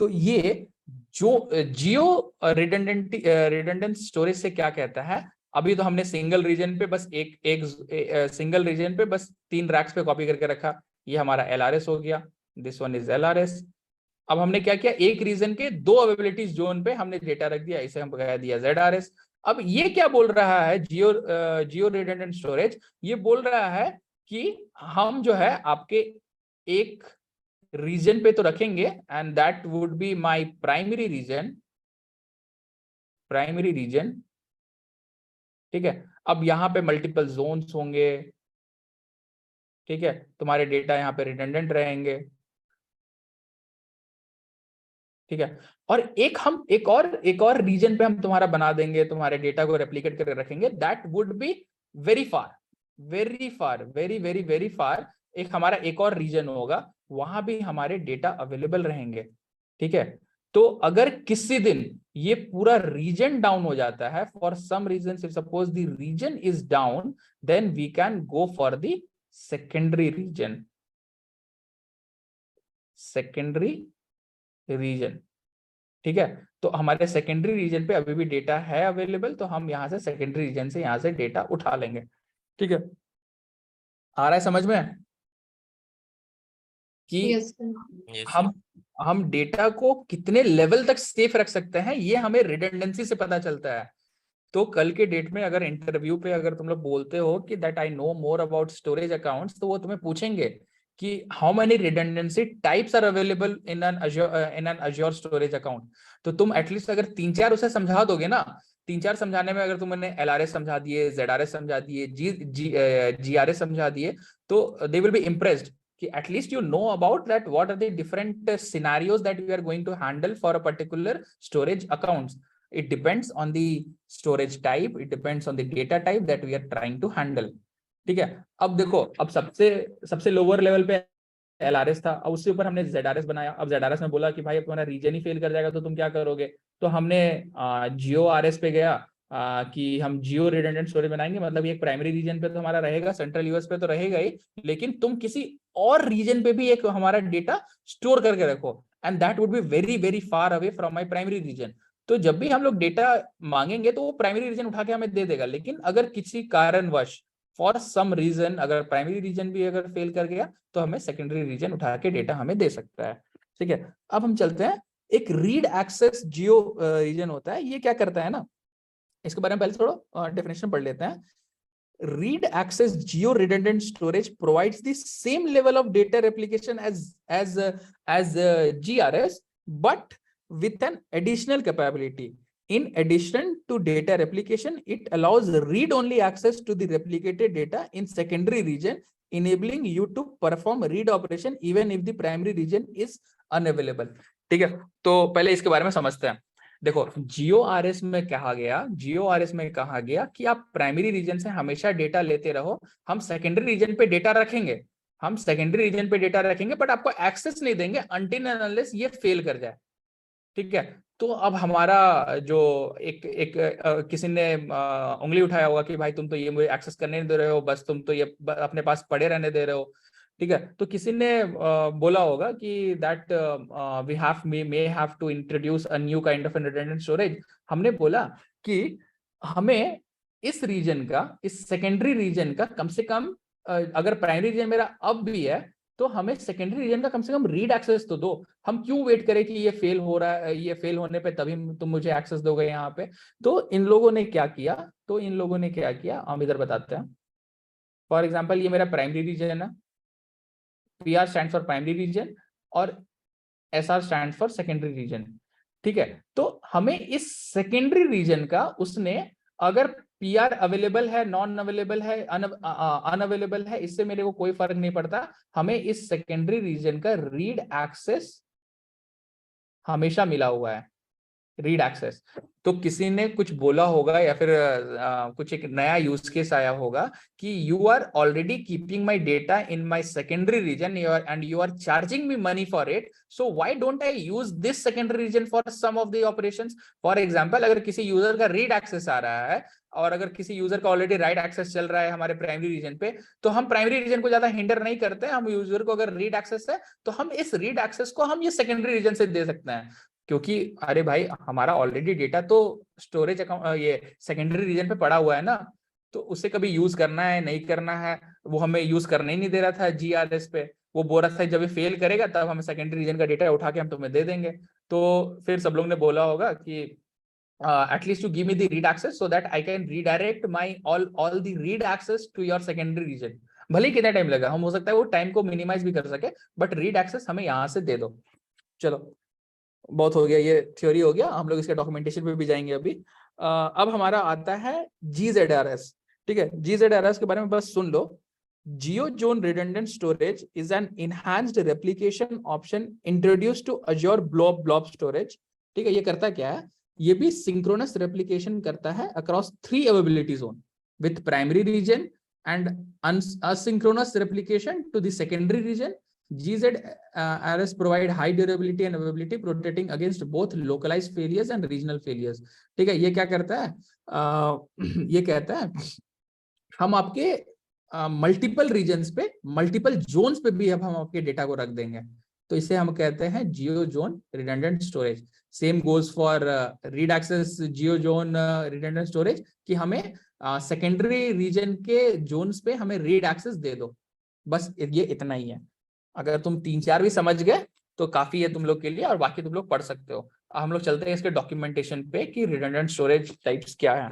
तो ये जो जियो redundant storage से क्या कहता है? अभी तो हमने सिंगल रीजन पे बस एक सिंगल रीजन पे बस 3 रैक्स पे कॉपी करके रखा, ये हमारा LRS हो गया, दिस वन इज LRS। अब हमने क्या किया? एक रीजन के 2 अवेबिलिटी जोन पे हमने डेटा रख दिया, इसे हम कह दिया ZRS। अब ये क्या बोल रहा है जियो रिडंडेंट स्टोरेज? ये बोल रहा है कि हम जो है आपके एक रीजन पे तो रखेंगे, and that would be my primary region. ठीक है, अब यहाँ पे मल्टीपल जोन्स होंगे। ठीक है, तुम्हारे डेटा यहाँ पे रिडंडेंट रहेंगे। ठीक है, और एक और रीजन पे हम तुम्हारा बना देंगे, तुम्हारे डेटा को रेप्लिकेट करके रखेंगे। That would be very far, very far. एक हमारा एक और रीजन होगा, वहां भी हमारे डेटा अवेलेबल रहेंगे। ठीक है, तो अगर किसी दिन ये पूरा रीजन डाउन हो जाता है, for some region, suppose the region is down, then we can go for the secondary region. ठीक है, तो हमारे सेकेंडरी रीजन पे अभी भी डेटा है अवेलेबल, तो हम यहाँ से सेकेंडरी रीजन से यहाँ से डेटा उठा लेंगे। ठीक है, आ रहा है समझ में कि Yes, sir. Yes, हम डेटा को कितने लेवल तक सेफ रख सकते हैं, ये हमें रिडंडेंसी से पता चलता है। तो कल के डेट में अगर इंटरव्यू पे अगर तुम लोग बोलते हो कि that I know more about storage accounts, तो वो तुम्हें पूछेंगे कि how many redundancy types are available in an Azure storage account. तो तुम एटलीस्ट अगर 3-4 उसे समझा दोगे ना, 3-4 समझाने में अगर तुमने LRS समझा दिए, ZRS समझा दिए, GRS समझा दिए, तो दे विल बी इम्प्रेस्ड कि at least you know about that what are the different scenarios that we are going to handle for a particular storage accounts. It depends on the storage type, it depends on the data type that we are trying to handle. ठीक है, अब देखो, अब सबसे lower level पे LRS था, अब उसके ऊपर हमने ZRS बनाया। अब ZRS में बोला कि भाई अब तुम्हारा रीजन ही फेल कर जाएगा तो तुम क्या करोगे, तो हमने जियो RS पे गया कि हम जियो रिडंडेंट स्टोरेज बनाएंगे, मतलब ये प्राइमरी रीजन पे तो हमारा रहेगा, सेंट्रल यूएस पे तो रहेगा ही, लेकिन तुम किसी और रीजन पे भी एक हमारा डेटा स्टोर करके रखो, and that would be very very far away from my primary region. तो जब भी हम लोग डेटा मांगेंगे तो वो प्राइमरी रीजन उठा के हमें दे देगा, लेकिन अगर किसी कारणवश फॉर सम रीजन अगर प्राइमरी रीजन भी अगर फेल कर गया तो हमें सेकेंडरी रीजन उठा के डेटा हमें दे सकता है। ठीक है, अब हम चलते हैं, एक रीड एक्सेस जियो रीजन होता है, ये क्या करता है ना, इसके बारे में पहले थोड़ा डेफिनेशन पढ़ लेते हैं। Read access geo redundant storage provides the same level of data replication as GRS, but with an additional capability. In addition to data replication, it allows read-only access to the replicated data in secondary region, enabling you to perform read operation even if the primary region is unavailable. ठीक है, तो पहले इसके बारे में समझते हैं। देखो, जियो आरएस में कहा गया कि आप प्राइमरी रीजन से हमेशा डेटा लेते रहो, हम सेकेंडरी रीजन पे डेटा रखेंगे, बट आपको एक्सेस नहीं देंगे अनटिल एंड अनलेस ये फेल कर जाए। ठीक है, तो अब हमारा जो किसी ने उंगली उठाया होगा कि भाई तुम तो ये मुझे एक्सेस करने नहीं दे रहे हो, बस तुम तो ये अपने पास पड़े रहने दे रहे हो। ठीक है, तो किसी ने बोला होगा कि that we may have to introduce a new kind of redundant storage. हमने बोला कि हमें इस सेकेंडरी रीजन का कम से कम अगर प्राइमरी रीजन मेरा अब भी है तो हमें सेकेंडरी रीजन का कम से कम रीड एक्सेस तो दो। हम क्यों वेट करें कि ये फेल हो रहा है, ये फेल होने पे तभी तुम मुझे एक्सेस दोगे यहाँ पे। तो इन लोगों ने क्या किया, हम इधर बताते हैं। फॉर एग्जाम्पल, ये मेरा प्राइमरी रीजन है, PR stand for primary region और SR stand for secondary region. ठीक है, तो हमें इस सेकेंडरी रीजन का उसने अगर PR अवेलेबल है, नॉन अवेलेबल है, अनअवेलेबल है, इससे मेरे को कोई फर्क नहीं पड़ता, हमें इस सेकेंडरी रीजन का रीड एक्सेस हमेशा मिला हुआ है, रीड एक्सेस। तो किसी ने कुछ बोला होगा या फिर कुछ एक नया यूज केस आया होगा कि you are already keeping my data in my secondary region and you are charging me money for it, so why don't I use this secondary region for some of the operations. For example, अगर किसी user का read access आ रहा है और अगर किसी user का already right access चल रहा है हमारे प्राइमरी रीजन पे, तो हम प्राइमरी रीजन को ज्यादा हिंडर नहीं करते, हम यूजर को अगर रीड एक्सेस है तो हम इस रीड एक्सेस को हम ये सेकेंडरी रीजन से दे सकते हैं, क्योंकि अरे भाई हमारा ऑलरेडी डेटा तो स्टोरेज अकाउंट ये सेकेंडरी रीजन पे पड़ा हुआ है ना, तो उसे कभी यूज करना है नहीं करना है वो हमें यूज करने ही नहीं दे रहा था GRS पे। वो बोल रहा था जब ये फेल करेगा तब हमें सेकेंडरी रीजन का डेटा उठा के हम तुम्हें दे देंगे। तो फिर सब लोग ने बोला होगा कि at least to give me the read access so that I can redirect my all the read access to your secondary region. भले ही कितना टाइम लगा, हम हो सकता है वो टाइम को मिनिमाइज भी कर सके, बट रीड एक्सेस हमें यहाँ से दे दो। चलो, बहुत हो गया, ये थ्योरी हो गया, हम लोग इसके डॉक्यूमेंटेशन पे भी जाएंगे अभी। अब हमारा आता है GZRS। ठीक है, GZRS के बारे में बस सुन लो। Geo zone redundant storage is an enhanced replication option introduced to Azure blob storage. ठीक है, ये करता क्या है, ये भी सिंक्रोनस रेप्लिकेशन करता है across 3 availability zone with primary region and asynchronous replication to the secondary region. GZRS provide high durability and availability, protecting against both localized failures and regional failures. ठीक है, ये क्या करता है, ये कहता है हम आपके मल्टीपल रीजन्स पे, मल्टीपल जोन्स पे भी अब हम आपके डेटा को रख देंगे, तो इसे हम कहते हैं geo zone redundant storage. Same goes for read access geo zone redundant storage कि हमें सेकेंडरी रीजन के जोन्स पे हमें रीड एक्सेस दे दो, बस ये इतना ही है। अगर तुम 3-4 भी समझ गए तो काफी है तुम लोग के लिए, और बाकी तुम लोग पढ़ सकते हो। हम लोग चलते हैं इसके डॉक्यूमेंटेशन पे कि रिडंडेंट स्टोरेज टाइप्स क्या है।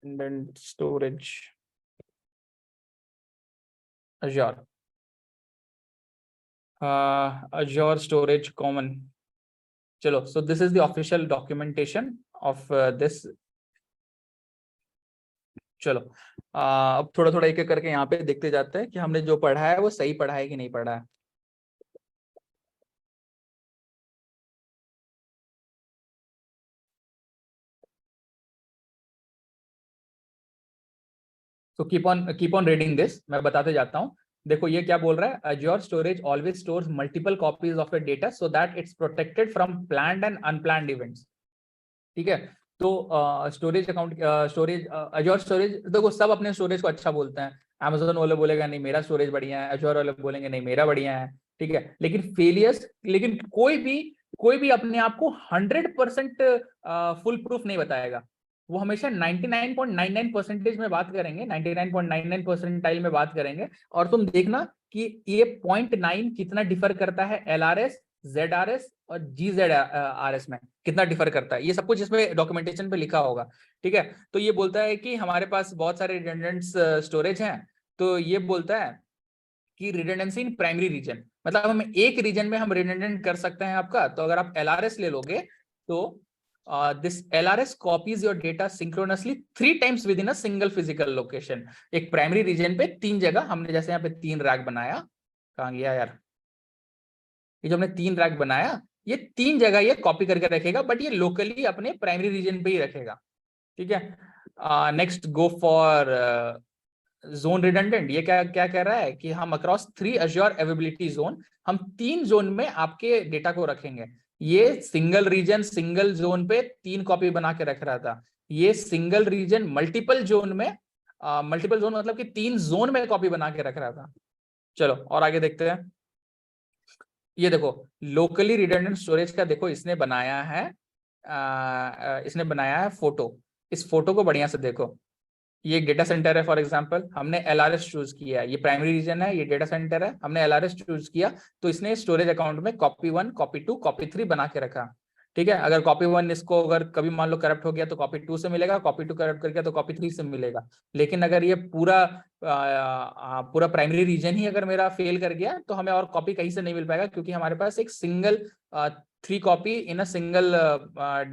redundant storage Azure, Azure Storage Common. चलो, so this is the official documentation of this. चलो, अब थोड़ा थोड़ा एक एक करके यहाँ पे देखते जाते हैं कि हमने जो पढ़ा है वो सही पढ़ा है कि नहीं पढ़ा है। तो कीप ऑन रीडिंग दिस, मैं बताते जाता हूँ। देखो ये क्या बोल रहा है, Azure storage always stores multiple copies of a data so that it's protected from planned and unplanned events. ठीक है, तो storage account storage Azure storage, देखो सब अपने स्टोरेज को अच्छा बोलते हैं, Amazon वाले बोलेगा नहीं मेरा स्टोरेज बढ़िया है, Azure वाले बोलेंगे नहीं मेरा बढ़िया है, ठीक है, लेकिन फेलियर्स, लेकिन कोई भी अपने आप को 100% फुल प्रूफ नहीं बताएगा, वो हमेशा 99.99% में बात करेंगे, 99.99 परसेंटाइल में बात करेंगे। और तुम देखना कि ये 0.9 कितना डिफर करता है LRS, ZRS और GZRS में, कितना डिफर करता है, ये सब कुछ इसमें डॉक्यूमेंटेशन पे लिखा होगा, ठीक है। तो ये बोलता है कि हमारे पास बहुत सारे रिडंडेंट स्टोरेज हैं, तो ये बोलता है कि रिडंडेंसी इन प्राइमरी रीजन, मतलब हम एक रीजन में हम रिडंडेंट कर सकते हैं आपका। तो अगर आप LRS ले लोगे तो this LRS copies your data synchronously 3 times within a single physical location। एक प्राइमरी रीजन पे 3 जगह, हमने जैसे यहाँ पे 3 रैक बनाया, कहाँ गया यार, ये जो हमने 3 रैक बनाया, ये 3 जगह ये कॉपी करके रखेगा, बट ये लोकली अपने प्राइमरी रीजन पे ही रखेगा, ठीक है। Next go for zone redundant. ये क्या क्या कह रहा है कि हम अक्रॉस 3 Azure अवेलेबिलिटी जोन, हम 3 जोन में आपके डेटा को रखेंगे। ये सिंगल रीजन सिंगल जोन पे 3 कॉपी बना के रख रहा था, ये सिंगल रीजन मल्टीपल जोन में, मल्टीपल जोन मतलब कि 3 जोन में कॉपी बना के रख रहा था। चलो और आगे देखते हैं। ये देखो लोकली रिडंडेंट स्टोरेज का, देखो इसने बनाया है फोटो, इस फोटो को बढ़िया से देखो। ये एक डेटा सेंटर है, फॉर एग्जांपल हमने LRS चूज किया है, ये प्राइमरी रीजन है, ये डेटा सेंटर है, हमने LRS चूज किया, तो इसने स्टोरेज अकाउंट में कॉपी 1 कॉपी 2 कॉपी 3 बना के रखा, ठीक है। अगर कॉपी 1 इसको अगर कभी मान लो करप्ट हो गया तो कॉपी 2 से मिलेगा, कॉपी 2 करप्ट कर गया तो कॉपी 3 से मिलेगा। लेकिन अगर ये पूरा प्राइमरी रीजन ही अगर मेरा फेल कर गया तो हमें और कॉपी कहीं से नहीं मिल पाएगा, क्योंकि हमारे पास एक single 3 copy in a single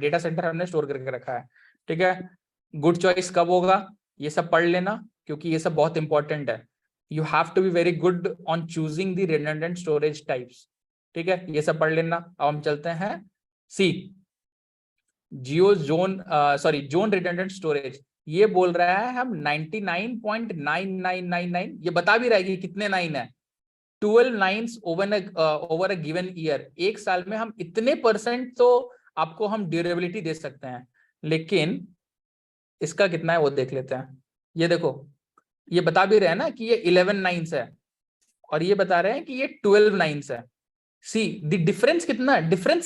data centre हमने स्टोर करके रखा है, ठीक है। गुड चॉइस कब होगा, ये सब पढ़ लेना, क्योंकि ये सब बहुत इंपॉर्टेंट है। You have to be very good on choosing the redundant storage types, ठीक है, ये सब पढ़ लेना। अब हम चलते हैं सी, जियो जोन जोन रिडंडेंट स्टोरेज। ये बोल रहा है हम 99.9999, ये बता भी रहा है कि कितने 9 है, 12 nines over a given year, एक साल में हम इतने % तो आपको हम ड्यूरेबिलिटी दे सकते हैं। लेकिन इसका कितना है वो देख लेते हैं। ये देखो ये बता भी रहे हैं ना कि ये 11 नाइन्स है, और ये बता रहे हैं कि ये 12 नाइन्स है। सी द डिफरेंस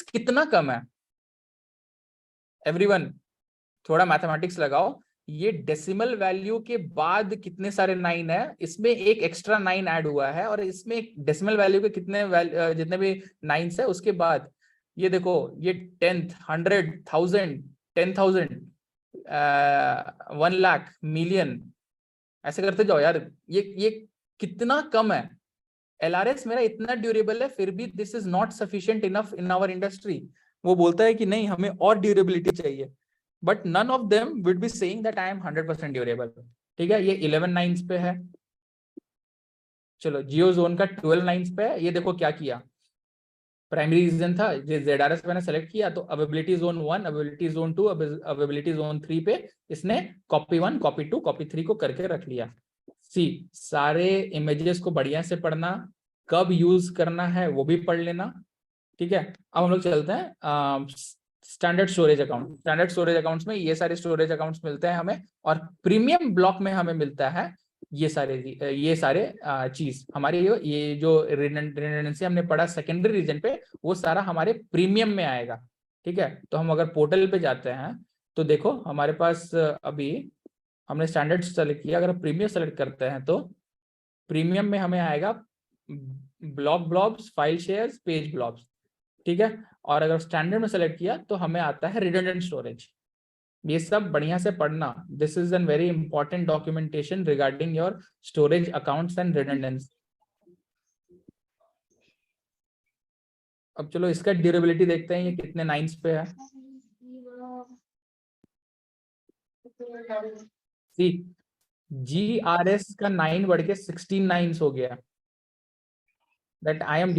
कितना कम है। एवरीवन थोड़ा मैथमेटिक्स लगाओ, ये डेसिमल वैल्यू के बाद कितने सारे 9 है, इसमें एक एक्स्ट्रा 9 ऐड हुआ है, और इसमें एक डेसिमल वैल्यू के कितने जितने भी 9 है उसके बाद ये देखो ये 10th 100 1000 10,000 1 लाख मिलियन, ऐसे करते जाओ यार। ये कितना कम है। LRS मेरा इतना ड्यूरेबल है, फिर भी this is not sufficient enough in our industry. वो बोलता है कि नहीं हमें और ड्यूरेबिलिटी चाहिए, but none of them would be saying that I am 100% durable, ठीक है। ये 11 नाइन्स पे है। चलो जियो जोन का 12 नाइन्स पे है। ये देखो क्या किया, प्राइमरी रीजन था ZRS मैंने सेलेक्ट किया, तो availability zone 1 availability zone 2 availability zone 3 पे इसने कॉपी 1 कॉपी 2 कॉपी 3 को करके रख लिया। सी सारे इमेजेस को बढ़िया से पढ़ना, कब यूज करना है वो भी पढ़ लेना, ठीक है। अब हम लोग चलते हैं standard storage account. Standard storage accounts में ये सारे स्टोरेज अकाउंट्स मिलते हैं हमें, और प्रीमियम ब्लॉक में हमें मिलता है ये सारे चीज। हमारे ये जो रिडंडेंसी हमने पढ़ा सेकेंडरी रीजन पे, वो सारा हमारे प्रीमियम में आएगा, ठीक है। तो हम अगर पोर्टल पे जाते हैं तो देखो हमारे पास अभी हमने स्टैंडर्ड सेलेक्ट किया, अगर प्रीमियम सेलेक्ट करते हैं तो प्रीमियम में हमें आएगा block blobs, file shares, page blobs, ठीक है। और अगर स्टैंडर्ड में सेलेक्ट किया तो हमें आता है रिडंडेंट स्टोरेज। ये सब बढ़िया से पढ़ना, this is an very important documentation regarding your storage accounts and redundancy. अब चलो इसका ड्यूरेबिलिटी देखते हैं, ये कितने 9s पे है। सी GRS का 9 बढ़ के 16 9s हो गया, that I am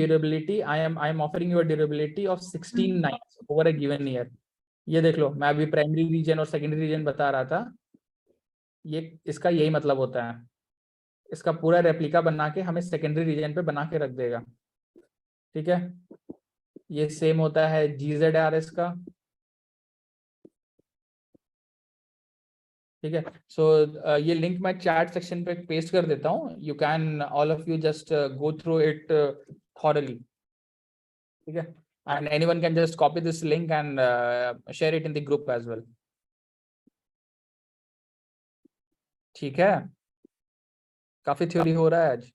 offering you a durability of 16 nights over a given year। ये देख लो, मैं अभी प्राइमरी रीजन और सेकेंडरी रीजन बता रहा था, ये इसका यही मतलब होता है। इसका पूरा रेप्लिका बना के हमें सेकेंडरी रीजन पे बना के रख देगा। ठीक है, ये सेम होता है GZRS का। ठीक है, सो ये लिंक मैं चैट सेक्शन पे पेस्ट कर देता हूँ, you can all of you just go through it thoroughly. ठीक है, and anyone can just copy this link and share it in the group as well. ठीक है, काफी थ्योरी हो रहा है आज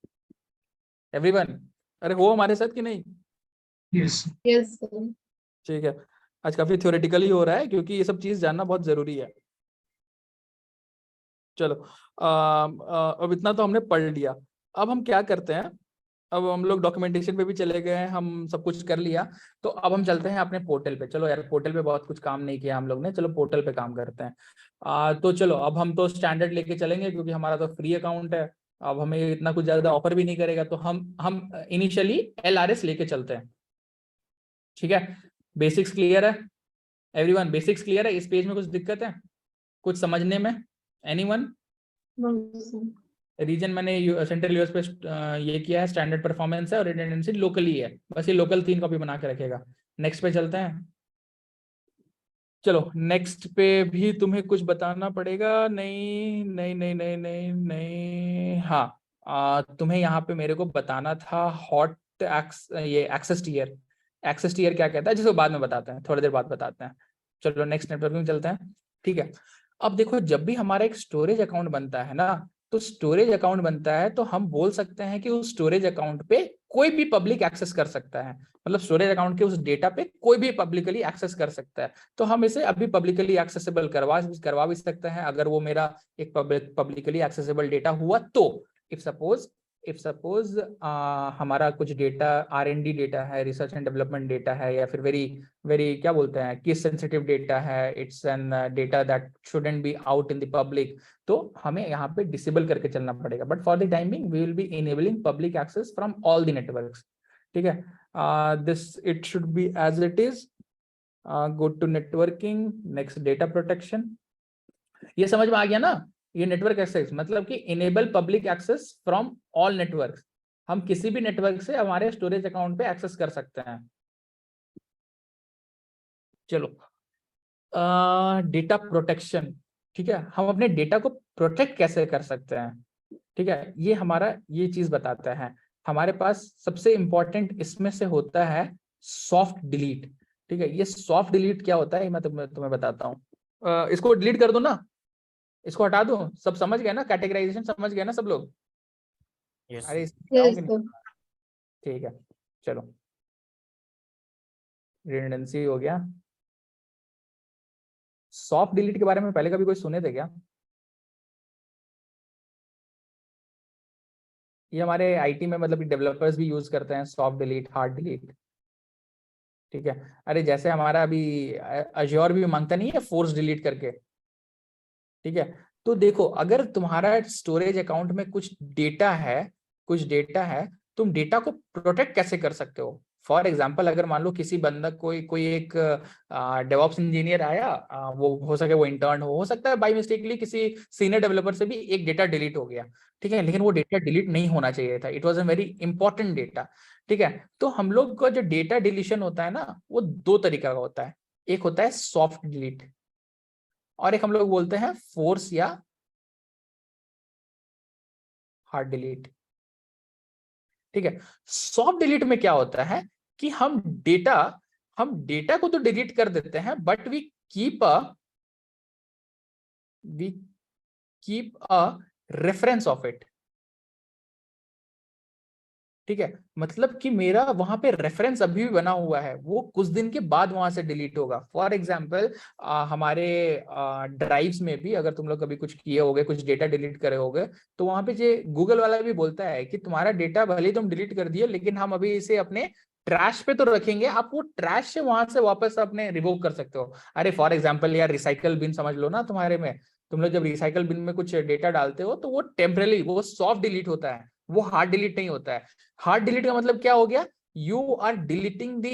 एवरीवन। अरे हो हमारे साथ कि नहीं? Yes. Yes, sir. ठीक है, आज काफी थ्योरेटिकली हो रहा है क्योंकि ये सब चीज जानना बहुत जरूरी है। चलो अब इतना तो हमने पढ़ लिया। अब हम क्या करते हैं, अब हम लोग डॉक्यूमेंटेशन पे भी चले गए हैं, हम सब कुछ कर लिया, तो अब हम चलते हैं अपने पोर्टल पे। चलो यार, पोर्टल पे बहुत कुछ काम नहीं किया हम लोग ने, चलो पोर्टल पे काम करते हैं। तो चलो अब हम तो स्टैंडर्ड लेके चलेंगे क्योंकि हमारा तो फ्री अकाउंट है, अब हमें इतना कुछ ज्यादा ऑफर भी नहीं करेगा, तो हम इनिशियली LRS लेके चलते हैं। ठीक है, बेसिक्स क्लियर है एवरीवन? बेसिक्स क्लियर है? इस पेज में कुछ दिक्कत है कुछ समझने में? एनीवन? No, sir. रीजन मैंने सेंट्रल यूएस पे ये किया है, स्टैंडर्ड परफॉर्मेंस है, और रिडंडेंसी लोकल ही है, बस ये लोकल 3 कॉपी बना के रखेगा। नेक्स्ट पे चलते हैं। चलो नेक्स्ट पे भी तुम्हें कुछ बताना पड़ेगा? नहीं नहीं नहीं नहीं नहीं नहीं, हाँ तुम्हें यहाँ पे मेरे को बताना था हॉट ये एक्सेस टीयर। एक्सेस टीयर क्या कहता है जिसको बाद में बताते हैं, थोड़ी देर बाद बताते हैं। चलो नेक्स्ट नेटवर्किंग चलते हैं। ठीक है, अब देखो जब भी हमारा एक स्टोरेज अकाउंट बनता है ना, तो स्टोरेज अकाउंट बनता है तो हम बोल सकते हैं कि उस स्टोरेज अकाउंट पे कोई भी पब्लिक एक्सेस कर सकता है, मतलब स्टोरेज अकाउंट के उस डेटा पे कोई भी पब्लिकली एक्सेस कर सकता है। तो हम इसे अभी पब्लिकली एक्सेसिबल करवा भी सकते हैं अगर वो मेरा एक पब्लिकली एक्सेसिबल डेटा हुआ तो। इफ सपोज हमारा कुछ डेटा R&D डेटा है, रिसर्च एंड डेवलपमेंट डेटा है, या फिर वेरी क्या बोलते हैं केस सेंसिटिव डेटा है, it's an data that shouldn't be out in the public, तो हमें यहाँ पे डिसेबल करके चलना पड़ेगा। But for the timing we will be enabling public access from all the networks. ठीक है, this it should be as it is. Go to networking, next data protection. ये समझ में आ गया ना? ये नेटवर्क एक्सेस मतलब कि enable public access from all networks, हम किसी भी नेटवर्क से हमारे स्टोरेज अकाउंट पे एक्सेस कर सकते हैं। चलो डेटा प्रोटेक्शन। ठीक है, हम अपने डेटा को प्रोटेक्ट कैसे कर सकते हैं? ठीक है, ये हमारा ये चीज बताता है। हमारे पास सबसे इंपॉर्टेंट इसमें से होता है सॉफ्ट डिलीट। ठीक है, ये सॉफ्ट डिलीट क्या होता है मैं तुम्हें बताता हूँ। इसको डिलीट कर दो ना, इसको हटा दो। सब समझ गए ना? कैटेगराइजेशन समझ गए ना सब लोग? Yes. अरे Yes, sir. ठीक है, चलो रिडंडेंसी हो गया। सॉफ्ट डिलीट के बारे में पहले कभी कोई सुने थे क्या? ये हमारे आईटी में मतलब डेवलपर्स भी यूज करते हैं सॉफ्ट डिलीट, हार्ड डिलीट। ठीक है, अरे जैसे हमारा अभी अज्योर भी मांगता नहीं है फोर्स डिलीट करके। ठीक है, तो देखो अगर तुम्हारा स्टोरेज अकाउंट में कुछ डेटा है, तुम डेटा को प्रोटेक्ट कैसे कर सकते हो? फॉर एग्जाम्पल अगर मान लो किसी बंदा कोई एक डेवऑप्स इंजीनियर आया, वो हो सके वो इंटर्न हो सकता है बाई मिस्टेकली किसी सीनियर डेवलपर से भी एक डेटा डिलीट हो गया। ठीक है, लेकिन वो डेटा डिलीट नहीं होना चाहिए था, it was a very important data. ठीक है, तो हम लोग का जो डेटा डिलीशन होता है ना, वो 2 तरीका का होता है। एक होता है सॉफ्ट डिलीट और एक हम लोग बोलते हैं फोर्स या हार्ड डिलीट। ठीक है, सॉफ्ट डिलीट में क्या होता है कि हम डेटा को तो डिलीट कर देते हैं, but we keep a reference of it. ठीक है, मतलब कि मेरा वहां पे रेफरेंस अभी भी बना हुआ है, वो कुछ दिन के बाद वहां से डिलीट होगा। फॉर एग्जांपल हमारे ड्राइव्स में भी अगर तुम लोग कभी कुछ किए होगे, कुछ डेटा डिलीट करे होगे, तो वहां पे जो गूगल वाला भी बोलता है कि तुम्हारा डेटा भले ही तुम डिलीट कर दिए, लेकिन हम अभी इसे अपने ट्रैश पे तो रखेंगे, आप वो ट्रैश से वहां से वापस अपने रिवोक कर सकते हो। अरे फॉर एग्जाम्पल यार रिसाइकल बिन समझ लो ना, तुम्हारे में तुम लोग जब रिसाइकल बिन में कुछ डेटा डालते हो तो वो टेम्पररी, वो सॉफ्ट डिलीट होता है, वो हार्ड डिलीट नहीं होता है। हार्ड डिलीट का मतलब क्या हो गया? You are deleting the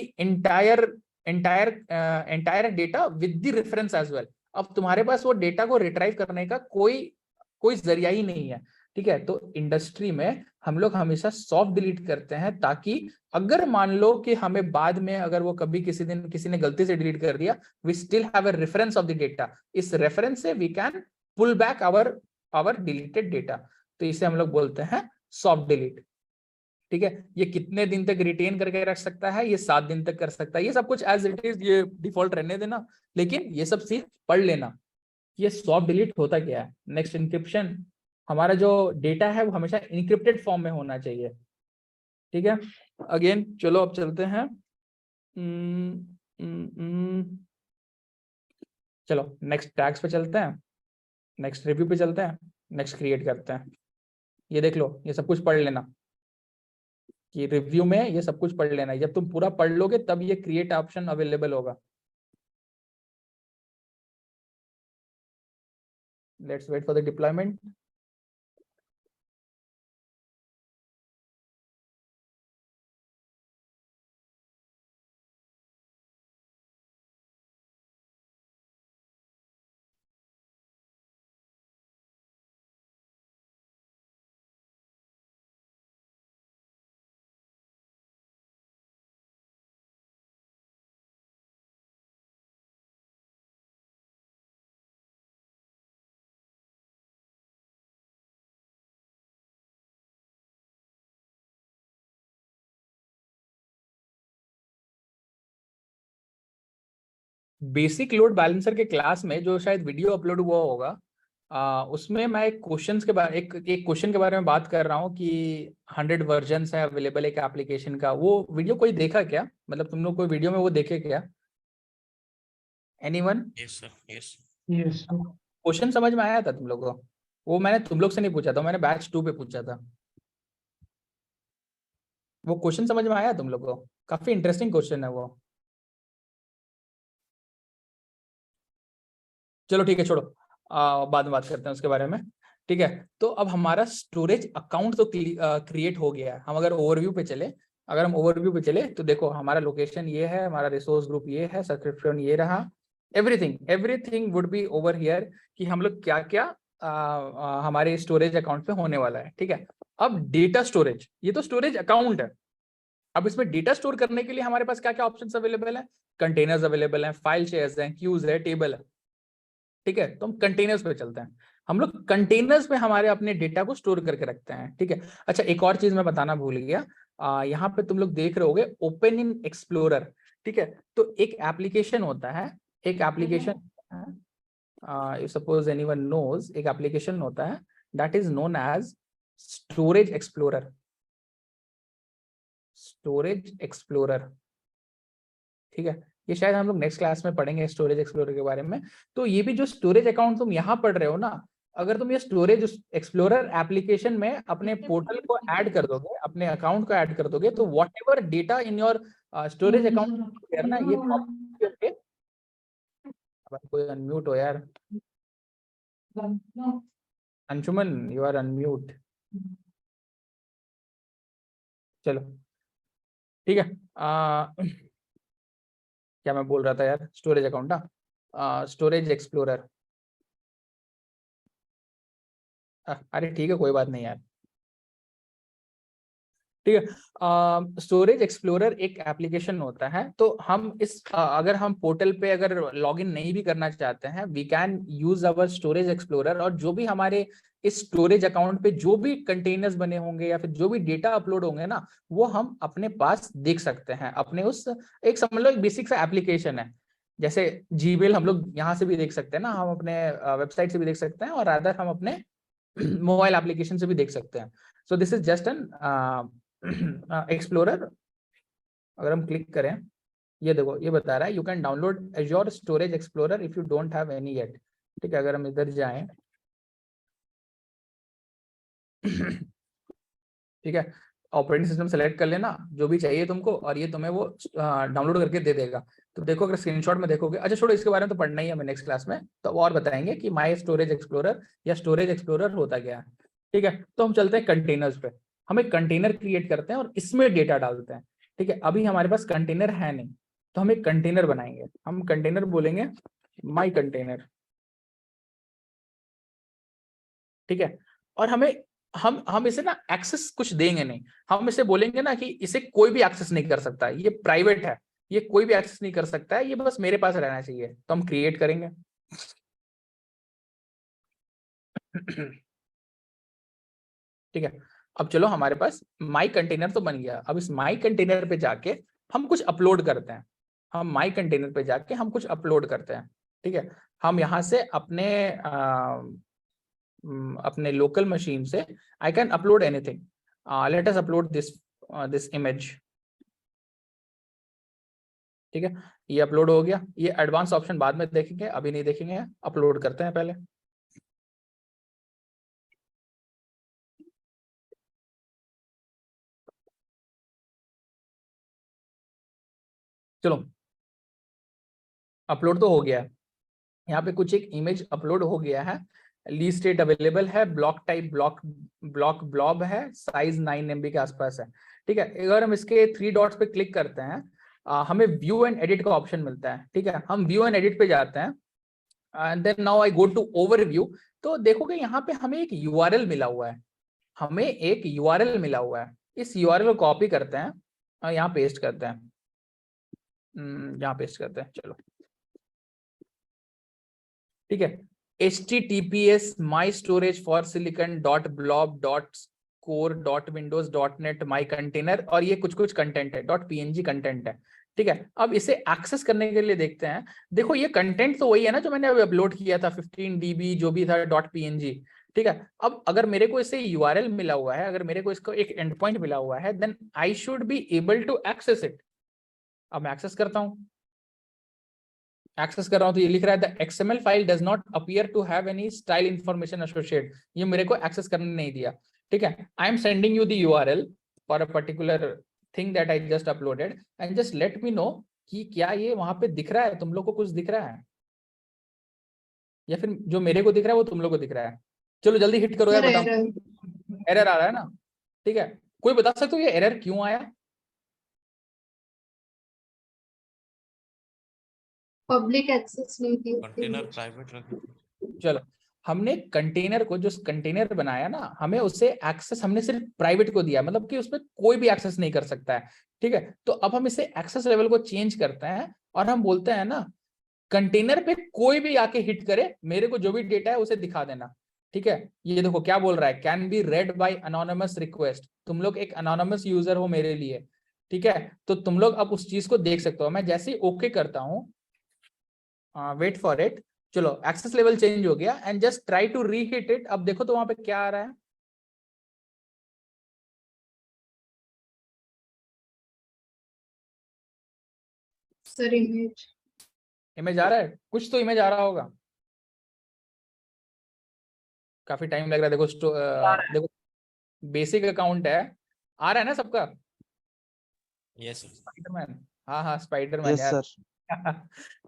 entire data with the reference as well. अब तुम्हारे पास वो डेटा को रिट्राइव करने का कोई जरिया ही नहीं है। ठीक है। तो इंडस्ट्री में हम लोग हमेशा सॉफ्ट डिलीट करते हैं, ताकि अगर मान लो कि हमें बाद में अगर वो कभी किसी दिन किसी ने गलती से डिलीट कर दिया, we still have a reference of the data, इस रेफरेंस से we can pull back our deleted data. तो इसे हम लोग बोलते हैं सॉफ्ट डिलीट। ठीक है, ये कितने दिन तक रिटेन करके रख सकता है, ये 7 दिन तक कर सकता है। ये सब कुछ एज इट इज, ये डिफॉल्ट रहने देना, लेकिन ये सब चीज पढ़ लेना। ये सॉफ्ट डिलीट होता क्या है। Next, encryption. हमारा जो डेटा है वो हमेशा इनक्रिप्टेड फॉर्म में होना चाहिए। ठीक है, अगेन चलो अब चलते हैं। चलो नेक्स्ट टैग्स पे चलते हैं, नेक्स्ट रिव्यू पे चलते हैं, नेक्स्ट क्रिएट करते हैं। ये देख लो, ये सब कुछ पढ़ लेना कि रिव्यू में ये सब कुछ पढ़ लेना। जब तुम पूरा पढ़ लोगे तब ये क्रिएट ऑप्शन अवेलेबल होगा। Let's wait for the deployment. Basic load balancer के क्लास में जो शायद वीडियो अपलोड हुआ होगा, उसमें मैं एक क्वेश्चन के बारे एक क्वेश्चन के बारे में बात कर रहा हूँ कि 100 वर्जन है अवेलेबल एक एप्लीकेशन का। वो वीडियो कोई देखा क्या? मतलब तुम लोग कोई वीडियो में वो देखे क्या? Anyone? Yes sir, yes. Yes. Question समझ में आया था तुम लोग को? वो मैंने तुम लोग से नहीं पूछा था, मैंने बैच 2 पे पूछा था। वो क्वेश्चन समझ में आया तुम लोग को? काफी इंटरेस्टिंग क्वेश्चन है वो। चलो ठीक है, छोड़ो, बाद में बात करते हैं उसके बारे में। ठीक है, तो अब हमारा स्टोरेज अकाउंट तो क्रिएट हो गया है। हम अगर ओवरव्यू पे चले, तो देखो हमारा लोकेशन ये है, हमारा रिसोर्स ग्रुप ये है, सब्सक्रिप्शन ये रहा, everything would be over here कि हम लोग क्या क्या हमारे स्टोरेज अकाउंट पे होने वाला है। ठीक है, अब डेटा स्टोरेज, ये तो स्टोरेज अकाउंट है। अब इसमें डेटा स्टोर करने के लिए हमारे पास क्या क्या ऑप्शंस अवेलेबल है? कंटेनर्स अवेलेबल हैं, फाइल शेयर्स हैं, क्यूज है, टेबल है। ठीक है, तो हम कंटेनर्स पे चलते हैं। हम लोग कंटेनर्स में हमारे अपने डेटा को स्टोर करके रखते हैं। ठीक है, अच्छा एक और चीज मैं बताना भूल गया, यहाँ पे तुम लोग देख रहे होगे ओपन इन एक्सप्लोरर। ठीक है, तो एक एप्लीकेशन होता है, एक एप्लीकेशन सपोज एनीवन नोज, एक एप्लीकेशन होता है that is known as storage explorer. Storage explorer, ठीक है, ये शायद हम लोग नेक्स्ट क्लास में पढ़ेंगे स्टोरेज एक्सप्लोरर के बारे में। तो ये भी जो स्टोरेज अकाउंट तुम यहाँ पढ़ रहे हो ना, अगर तुम ये स्टोरेज एक्सप्लोरर एप्लीकेशन में अपने पोर्टल को ऐड कर दोगे, अपने अकाउंट को ऐड कर दोगे, तो what ever data in your storage account ना, ये copy, कोई अनम्यूट हो यार, अंशुमन यू आर अनम्यूट। चलो ठीक है, क्या मैं बोल रहा था यार, स्टोरेज अकाउंट ना, स्टोरेज एक्सप्लोरर। अरे ठीक है, कोई बात नहीं यार। ठीक है, स्टोरेज एक्सप्लोरर एक एप्लीकेशन होता है। तो हम इस अगर हम पोर्टल पे अगर लॉगिन नहीं भी करना चाहते हैं, we can use our storage explorer, और जो भी हमारे इस स्टोरेज अकाउंट पे जो भी कंटेनर्स बने होंगे या फिर जो भी डेटा अपलोड होंगे ना, वो हम अपने पास देख सकते हैं। अपने उस, एक समझ लो एक बेसिक सा एप्लीकेशन है, जैसे जीमेल हम लोग यहाँ से भी देख सकते हैं ना, हम अपने वेबसाइट से भी देख सकते हैं, और अदर हम अपने मोबाइल एप्लीकेशन से भी देख सकते हैं। सो this is just an explorer. अगर हम क्लिक करें, ये देखो ये बता रहा है you can download azure storage explorer if you don't have any yet. ठीक है, अगर हम इधर जाएं, ठीक है, ऑपरेटिंग सिस्टम सेलेक्ट कर लेना जो भी चाहिए तुमको, और ये तुम्हें वो डाउनलोड करके दे देगा। तो देखो अगर स्क्रीनशॉट में देखोगे, अच्छा छोड़ो इसके बारे में तो पढ़ना ही है हमें नेक्स्ट क्लास में, तो और बताएंगे कि माई स्टोरेज एक्सप्लोरर या स्टोरेज एक्सप्लोरर होता क्या है। ठीक है, तो हम चलते हैं कंटेनर्स पे। हम एक कंटेनर क्रिएट करते हैं और इसमें डेटा डालते हैं। ठीक है, अभी हमारे पास कंटेनर है नहीं, तो हम एक कंटेनर बनाएंगे। हम कंटेनर बोलेंगे माई कंटेनर। ठीक है, और हमें हम इसे ना एक्सेस कुछ देंगे नहीं, हम इसे बोलेंगे ना कि इसे कोई भी एक्सेस नहीं कर सकता, ये प्राइवेट है, ये कोई भी एक्सेस नहीं कर सकता है, ये बस मेरे पास रहना चाहिए। तो हम क्रिएट करेंगे। ठीक है, अब चलो हमारे पास माई कंटेनर तो बन गया। अब इस माई कंटेनर पे जाके हम कुछ अपलोड करते हैं। हम माई कंटेनर पे जाके हम कुछ अपलोड करते हैं। ठीक है, हम यहाँ से अपने लोकल मशीन से I can upload anything. Let us upload this image. ठीक है, ये अपलोड हो गया। ये एडवांस ऑप्शन बाद में देखेंगे, अभी नहीं देखेंगे, अपलोड करते हैं पहले। चलो अपलोड तो हो गया है, यहाँ पे कुछ एक इमेज अपलोड हो गया है। ली स्टेट अवेलेबल है, ब्लॉक टाइप ब्लॉक ब्लॉब है, साइज 9 MB के आसपास है। ठीक है, अगर हम इसके 3 डॉट्स पे क्लिक करते हैं हमें व्यू एंड एडिट का ऑप्शन मिलता है। ठीक है, हम व्यू एंड एडिट पे जाते हैं and then now I go to overview. तो देखोगे यहाँ पे हमें एक यूआरएल मिला हुआ है, हमें एक यूआरएल मिला हुआ है। इस यूआरएल को कॉपी करते हैं और यहाँ पेस्ट करते हैं। यहाँ पेस्ट करते हैं, चलो ठीक है। https my storage for silicon dot blob dot core dot windows dot net my container, और ये कुछ कुछ कंटेंट है, .png कंटेंट है। ठीक है, अब इसे एक्सेस करने के लिए देखते हैं। देखो ये कंटेंट तो वही है ना जो मैंने अभी अपलोड किया था, 15 DB जो भी था .png। ठीक है, अब अगर मेरे को इसे यूआरएल मिला हुआ है, अगर मेरे को इसको एक एंड पॉइंट मिला हुआ है, then I should be able to access it. अब मैं एक्सेस करता हूँ, एक्सेस कर रहा हूं तो ये लिख रहा है the XML file does not appear to have any style information associated. ये मेरे को एक्सेस करने नहीं दिया। ठीक है, I am sending you the URL for a particular thing that I just uploaded and just let me know कि क्या ये वहां पे दिख रहा है, तुम लोग को कुछ दिख रहा है, या फिर जो मेरे को दिख रहा है वो तुम लोग को दिख रहा है। चलो जल्दी हिट करो यार, बताओ। एरर आ रहा है ना? ठीक है, कोई बता सकते हो ये एरर क्यों आया? पब्लिक एक्सेस नहीं थी कंटेनर प्राइवेट रखे। चलो, हमने कंटेनर को, जो कंटेनर बनाया ना, हमें उसे एक्सेस हमने सिर्फ प्राइवेट को दिया, मतलब कि उसमें कोई भी एक्सेस नहीं कर सकता है। ठीक है, तो अब हम इसे एक्सेस लेवल को चेंज करते हैं और हम बोलते हैं ना कंटेनर पे कोई भी आके हिट करे, मेरे को जो भी डेटा है उसे दिखा देना। ठीक है, ये देखो क्या बोल रहा है, can be read by anonymous request. तुम लोग एक अनोनिमस यूजर हो मेरे लिए। ठीक है, तो तुम लोग अब उस चीज को देख सकते हो। मैं जैसे ही ओके करता हूँ, वेट फॉर इट, चलो एक्सेस लेवल चेंज हो गया and just try to rehit it. अब देखो तो वहां पे क्या आ रहा है, सर इमेज। इमेज आ रहा है, कुछ तो इमेज आ रहा होगा। काफी टाइम लग रहा है। देखो देखो बेसिक अकाउंट है, आ रहा है ना सबका? यस स्पाइडरमैन, हाँ हाँ स्पाइडरमैन यस यार। सर।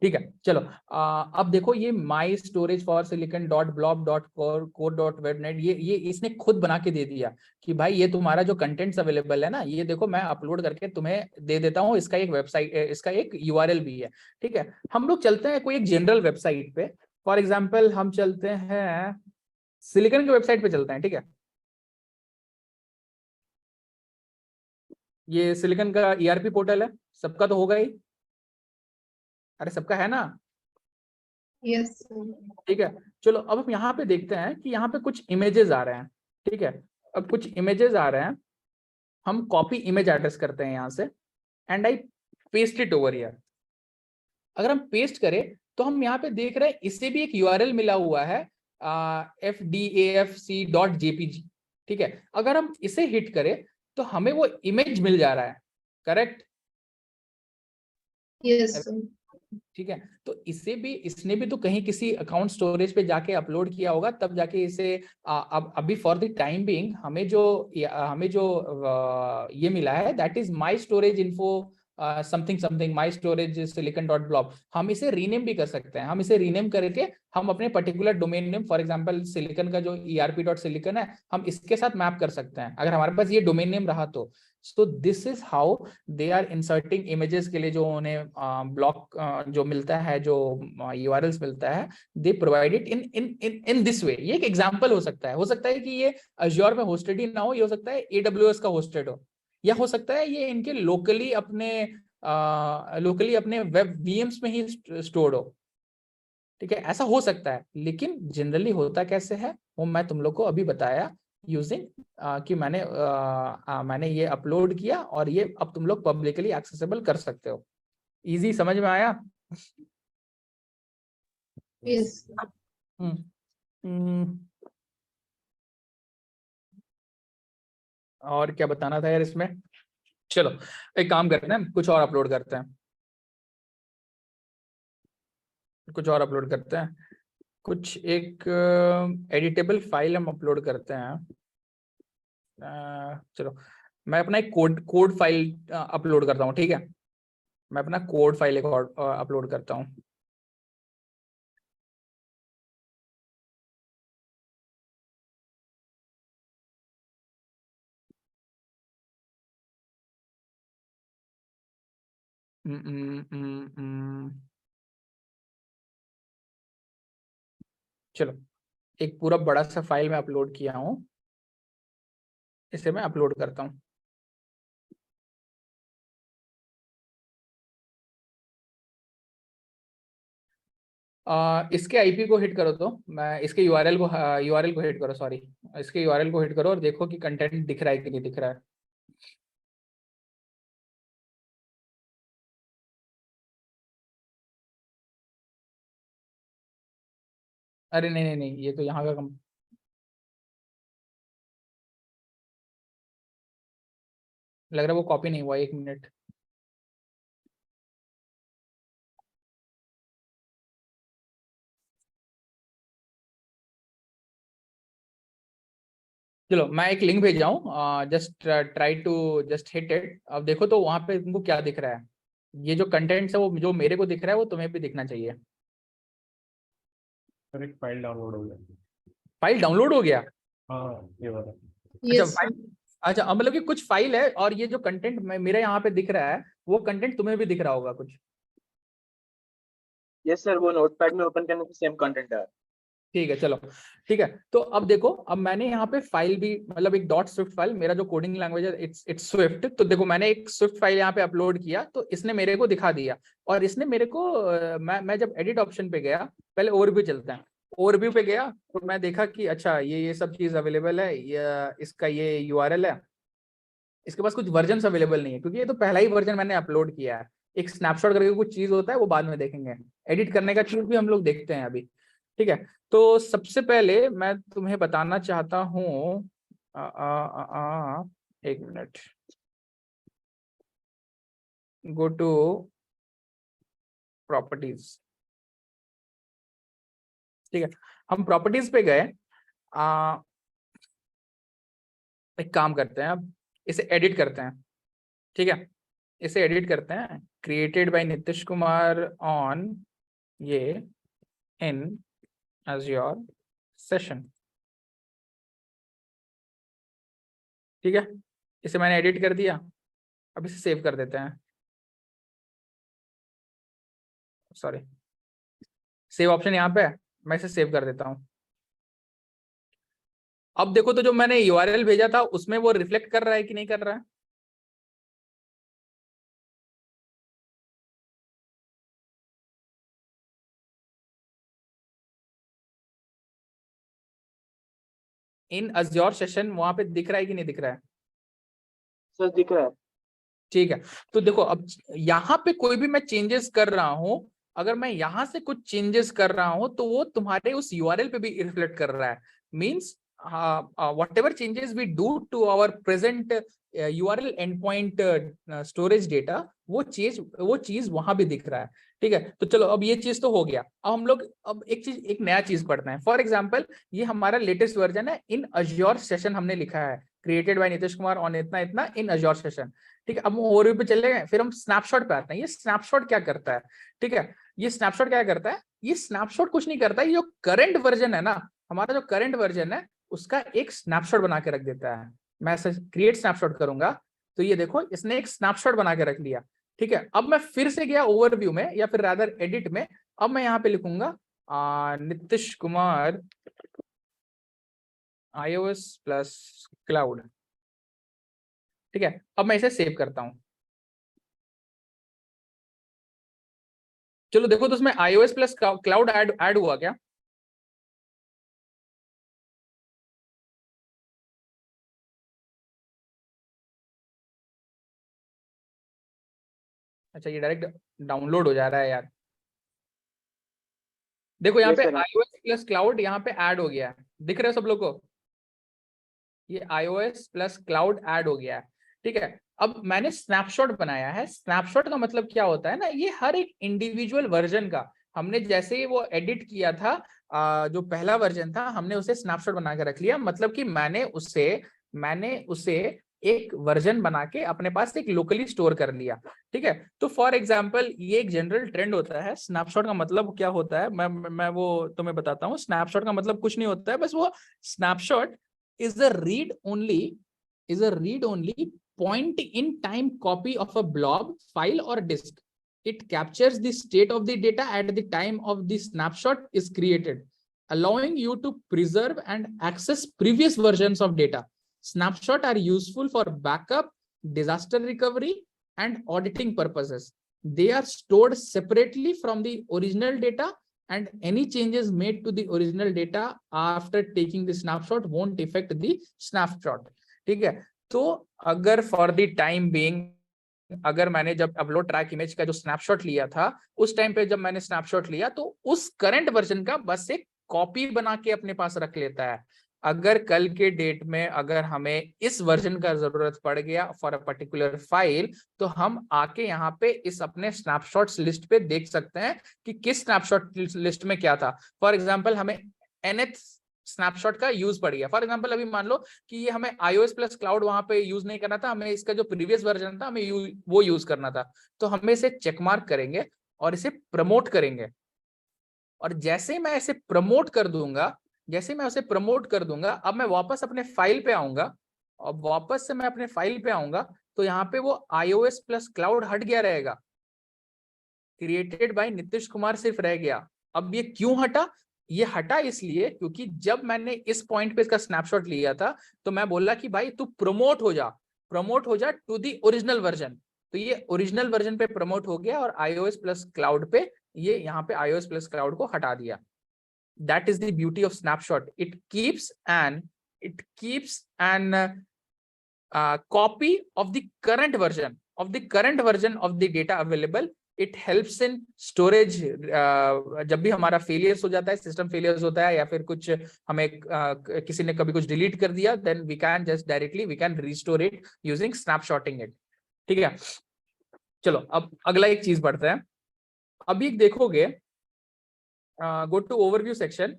ठीक है, चलो अब देखो ये my storage for silicon dot blob dot core dot web net, ये इसने खुद बना के दे दिया कि भाई ये तुम्हारा जो कंटेंट्स अवेलेबल है ना, ये देखो मैं अपलोड करके तुम्हें दे देता हूँ। इसका एक वेबसाइट, इसका एक यूआरएल भी है। ठीक है, हम लोग चलते हैं कोई एक जनरल वेबसाइट पे। फॉर एग्जाम्पल हम चलते हैं सिलिकन के वेबसाइट पे चलते हैं। ठीक है, ये सिलिकन का ईआरपी पोर्टल है, सबका तो होगा ही। अरे सबका है ना? यस ठीक है, चलो अब हम यहाँ पे देखते हैं कि यहाँ पे कुछ इमेजेस आ रहे हैं। ठीक है, अब कुछ इमेजेस आ रहे हैं, हम कॉपी इमेज एड्रेस करते हैं यहाँ से and I paste it over here. अगर हम पेस्ट करें तो हम यहाँ पे देख रहे हैं इससे भी एक यूआरएल मिला हुआ है fdafc.jpg। ठीक है, अगर हम इसे हिट करें तो हमें वो इमेज मिल जा रहा है, करेक्ट? यस ठीक है, तो इसने भी तो कहीं किसी अकाउंट स्टोरेज पे जाके अपलोड किया होगा, तब जाके इसे अब अभी फॉर द टाइम बिंग हमें जो ये मिला है that is my storage info something something my storage silicon dot blob. हम इसे रीनेम भी कर सकते हैं। हम इसे रीनेम करके हम अपने particular domain name, for example silicon का जो ERP.silicon है, हम इसके साथ मैप कर सकते हैं अगर हमारे पास ये डोमेन नेम रहा तो। So this is how they are inserting images के लिए जो उन्हें ब्लॉक जो मिलता है, जो यूआरएल्स मिलता है, they provide it in this way. ये एक एग्जांपल हो सकता है कि ये अज्योर में होस्टेड ही ना हो, ये हो सकता है AWS का होस्टेड हो, या हो सकता है ये इनके लोकली अपने वेब VMs में ही स्टोर्ड हो। ठीक है, ऐसा हो सकता है, लेकिन जनरली होता कैसे है वो मैं तुम लोग को अभी बताया यूजिंग कि मैंने ये अपलोड किया और ये अब तुम लोग पब्लिकली एक्सेसिबल कर सकते हो। इजी, समझ में आया? Yes. और क्या बताना था यार इसमें? चलो एक काम करते हैं, कुछ और अपलोड करते हैं, कुछ एक एडिटेबल फाइल हम अपलोड करते हैं। चलो मैं अपना एक कोड फाइल अपलोड करता हूँ, ठीक है? मैं अपना कोड फाइल एक और अपलोड करता हूँ। चलो एक पूरा बड़ा सा फाइल मैं अपलोड किया हूँ, इसे मैं अपलोड करता हूँ। इसके आईपी को हिट करो, तो मैं इसके यूआरएल को हिट करो, सॉरी, इसके यूआरएल को हिट करो और देखो कि कंटेंट दिख रहा है कि नहीं दिख रहा है। अरे नहीं नहीं नहीं, ये तो यहाँ का लग रहा है वो कॉपी नहीं हुआ। 1 मिनट, चलो मैं एक लिंक भेज रहा हूँ, just try to just hit it. अब देखो तो वहां पे तुमको क्या दिख रहा है। ये जो कंटेंट्स है वो जो मेरे को दिख रहा है वो तुम्हें भी दिखना चाहिए। सर एक फाइल डाउनलोड हो गया। फाइल डाउनलोड हो गया? हाँ ये वाला। अच्छा Yes. फाइल, अच्छा अब मतलब कि कुछ फाइल है और ये जो कंटेंट मेरे यहाँ पे दिख रहा है वो कंटेंट तुम्हें भी दिख रहा होगा कुछ। यस सर, वो नोटपैड में ओपन करने से सेम कंटेंट है। ठीक है, चलो ठीक है। तो अब देखो, अब मैंने यहाँ पे फाइल भी, मतलब एक डॉट स्विफ्ट फाइल, मेरा जो कोडिंग लैंग्वेज है इट्स स्विफ्ट। तो देखो मैंने एक स्विफ्ट फाइल यहाँ पे अपलोड किया तो इसने मेरे को दिखा दिया, और इसने मेरे को मैं जब एडिट ऑप्शन पे गया, पहले ओवरव्यू चलता है, ओवरव्यू पे गया तो मैं देखा कि अच्छा ये सब चीज अवेलेबल है, इसका ये यूआरएल है, इसके पास कुछ वर्जन अवेलेबल नहीं है क्योंकि ये तो पहला ही वर्जन मैंने अपलोड किया है। एक स्नैपशॉट करके कुछ चीज होता है वो बाद में देखेंगे, एडिट करने का चीज भी हम लोग देखते हैं अभी। ठीक है, तो सबसे पहले मैं तुम्हें बताना चाहता हूँ, 1 मिनट, गो टू प्रॉपर्टीज। ठीक है, हम प्रॉपर्टीज पे गए, एक काम करते हैं, अब इसे एडिट करते हैं। ठीक है, इसे एडिट करते हैं, created by Nitish Kumar on ये इन Azure सेशन। ठीक है, इसे मैंने एडिट कर दिया, अब इसे सेव कर देते हैं। सॉरी, सेव ऑप्शन यहाँ पे है, मैं इसे सेव कर देता हूँ। अब देखो तो जो मैंने यूआरएल भेजा था उसमें वो रिफ्लेक्ट कर रहा है कि नहीं कर रहा है? इन Azure सेशन वहां पे दिख रहा है कि नहीं दिख रहा है? सर दिख रहा है। ठीक है, तो देखो अब यहाँ पे कोई भी मैं चेंजेस कर रहा हूं, अगर मैं यहाँ से कुछ चेंजेस कर रहा हूं तो वो तुम्हारे उस यूआरएल पे भी रिफ्लेक्ट कर रहा है। Means whatever changes we do to our present URL endpoint storage data, वो चीज वहां भी दिख रहा है। ठीक है, तो चलो अब ये चीज तो हो गया। अब हम लोग अब एक नया चीज पढ़ते हैं। फॉर एग्जांपल ये हमारा लेटेस्ट वर्जन है, इन Azure सेशन हमने लिखा है, created by Nitish Kumar on इतना इतना इन Azure सेशन। ठीक है, अब हम ओवरव्यू पे चले गए, फिर हम स्नैपशॉट पे आते हैं। ये स्नैपशॉट क्या करता है? ठीक है, ये स्नैपशॉट क्या करता है? ये स्नैपशॉट कुछ नहीं करता है, ये जो करंट वर्जन है ना, हमारा जो करंट वर्जन है उसका एक स्नैपशॉट बना के रख देता है। मैं ऐसे क्रिएट स्नैपशॉट करूंगा तो ये देखो इसने एक स्नैपशॉट बना के रख लिया। ठीक है, अब मैं फिर से गया ओवरव्यू में या फिर रादर एडिट में। अब मैं यहाँ पे लिखूंगा Nitish Kumar iOS plus cloud. ठीक है, अब मैं इसे सेव करता हूं। चलो देखो तो उसमें iOS प्लस क्लाउड ऐड हुआ क्या? अच्छा, ये डायरेक्ट डाउनलोड हो जा रहा है यार। देखो यहाँ Yes, पे sir. iOS प्लस क्लाउड यहाँ पे ऐड हो गया है, दिख रहा है सब लोग को? ये iOS प्लस क्लाउड ऐड हो गया है। ठीक है, अब मैंने स्नैपशॉट बनाया है। स्नैपशॉट का मतलब क्या होता है ना, ये हर एक इंडिविजुअल वर्जन का, हमने जैसे ही वो एडिट किया था जो पहला वर्जन था, हमने उसे स्नैपशॉट बना के रख लिया। मतलब कि मैंने उसे एक वर्जन बना के अपने पास एक लोकली स्टोर कर लिया। ठीक है, तो फॉर एग्जांपल ये एक जनरल ट्रेंड होता है। स्नैपशॉट का मतलब क्या होता है, मैं वो तुम्हें बताता हूँ। स्नैपशॉट का मतलब कुछ नहीं होता है, बस वो snapshot is a read only point in time copy of a blob file or disk. It captures the state of the data at the time of the snapshot is created, allowing you to preserve and access previous versions of data. Snapshots are useful for backup, disaster recovery, and auditing purposes. They are stored separately from the original data, and any changes made to the original data after taking the snapshot won't affect the snapshot. ठीक है, तो अगर for the time being, अगर मैंने जब upload track image का जो snapshot लिया था, उस टाइम पे जब मैंने स्नैपशॉट लिया तो उस करंट वर्जन का बस एक कॉपी बना के अपने पास रख लेता है। अगर कल के डेट में अगर हमें इस वर्जन का जरूरत पड़ गया फॉर अ पर्टिकुलर फाइल, तो हम आके यहाँ पे इस अपने स्नैपशॉट्स लिस्ट पे देख सकते हैं कि किस स्नैपशॉट लिस्ट में क्या था। फॉर एग्जांपल हमें nth स्नैपशॉट का यूज पड़ गया। फॉर एग्जांपल अभी मान लो कि ये हमें iOS प्लस क्लाउड वहां पे यूज नहीं करना था, हमें इसका जो प्रीवियस वर्जन था हमें वो यूज करना था, तो हमें इसे चेक मार्क करेंगे और इसे प्रमोट करेंगे। और जैसे मैं इसे प्रमोट कर दूंगा, अब मैं वापस अपने फाइल पे आऊंगा, और वापस से मैं अपने फाइल पे आऊंगा तो यहाँ पे वो iOS प्लस क्लाउड हट गया रहेगा, क्रिएटेड बाय नीतीश कुमार सिर्फ रह गया। अब ये क्यों हटा? ये हटा इसलिए क्योंकि जब मैंने इस पॉइंट पे इसका स्नैपशॉट लिया था तो मैं बोला कि भाई तू प्रमोट हो जा टू दी ओरिजिनल वर्जन। तो ये ओरिजिनल वर्जन पे प्रमोट हो गया और iOS प्लस क्लाउड पे ये यहाँ पे iOS प्लस क्लाउड को हटा दिया। That is the beauty of snapshot. It keeps an copy of the current version of the data available. It helps in storage. जब भी हमारा फेलियर्स हो जाता है, सिस्टम फेलियर्स होता है या फिर कुछ हमें किसी ने कभी कुछ डिलीट कर दिया, then we can just directly restore it using snapshotting it. ठीक है, चलो अब अगला एक चीज पढ़ते हैं। अभी देखोगे, go to overview section,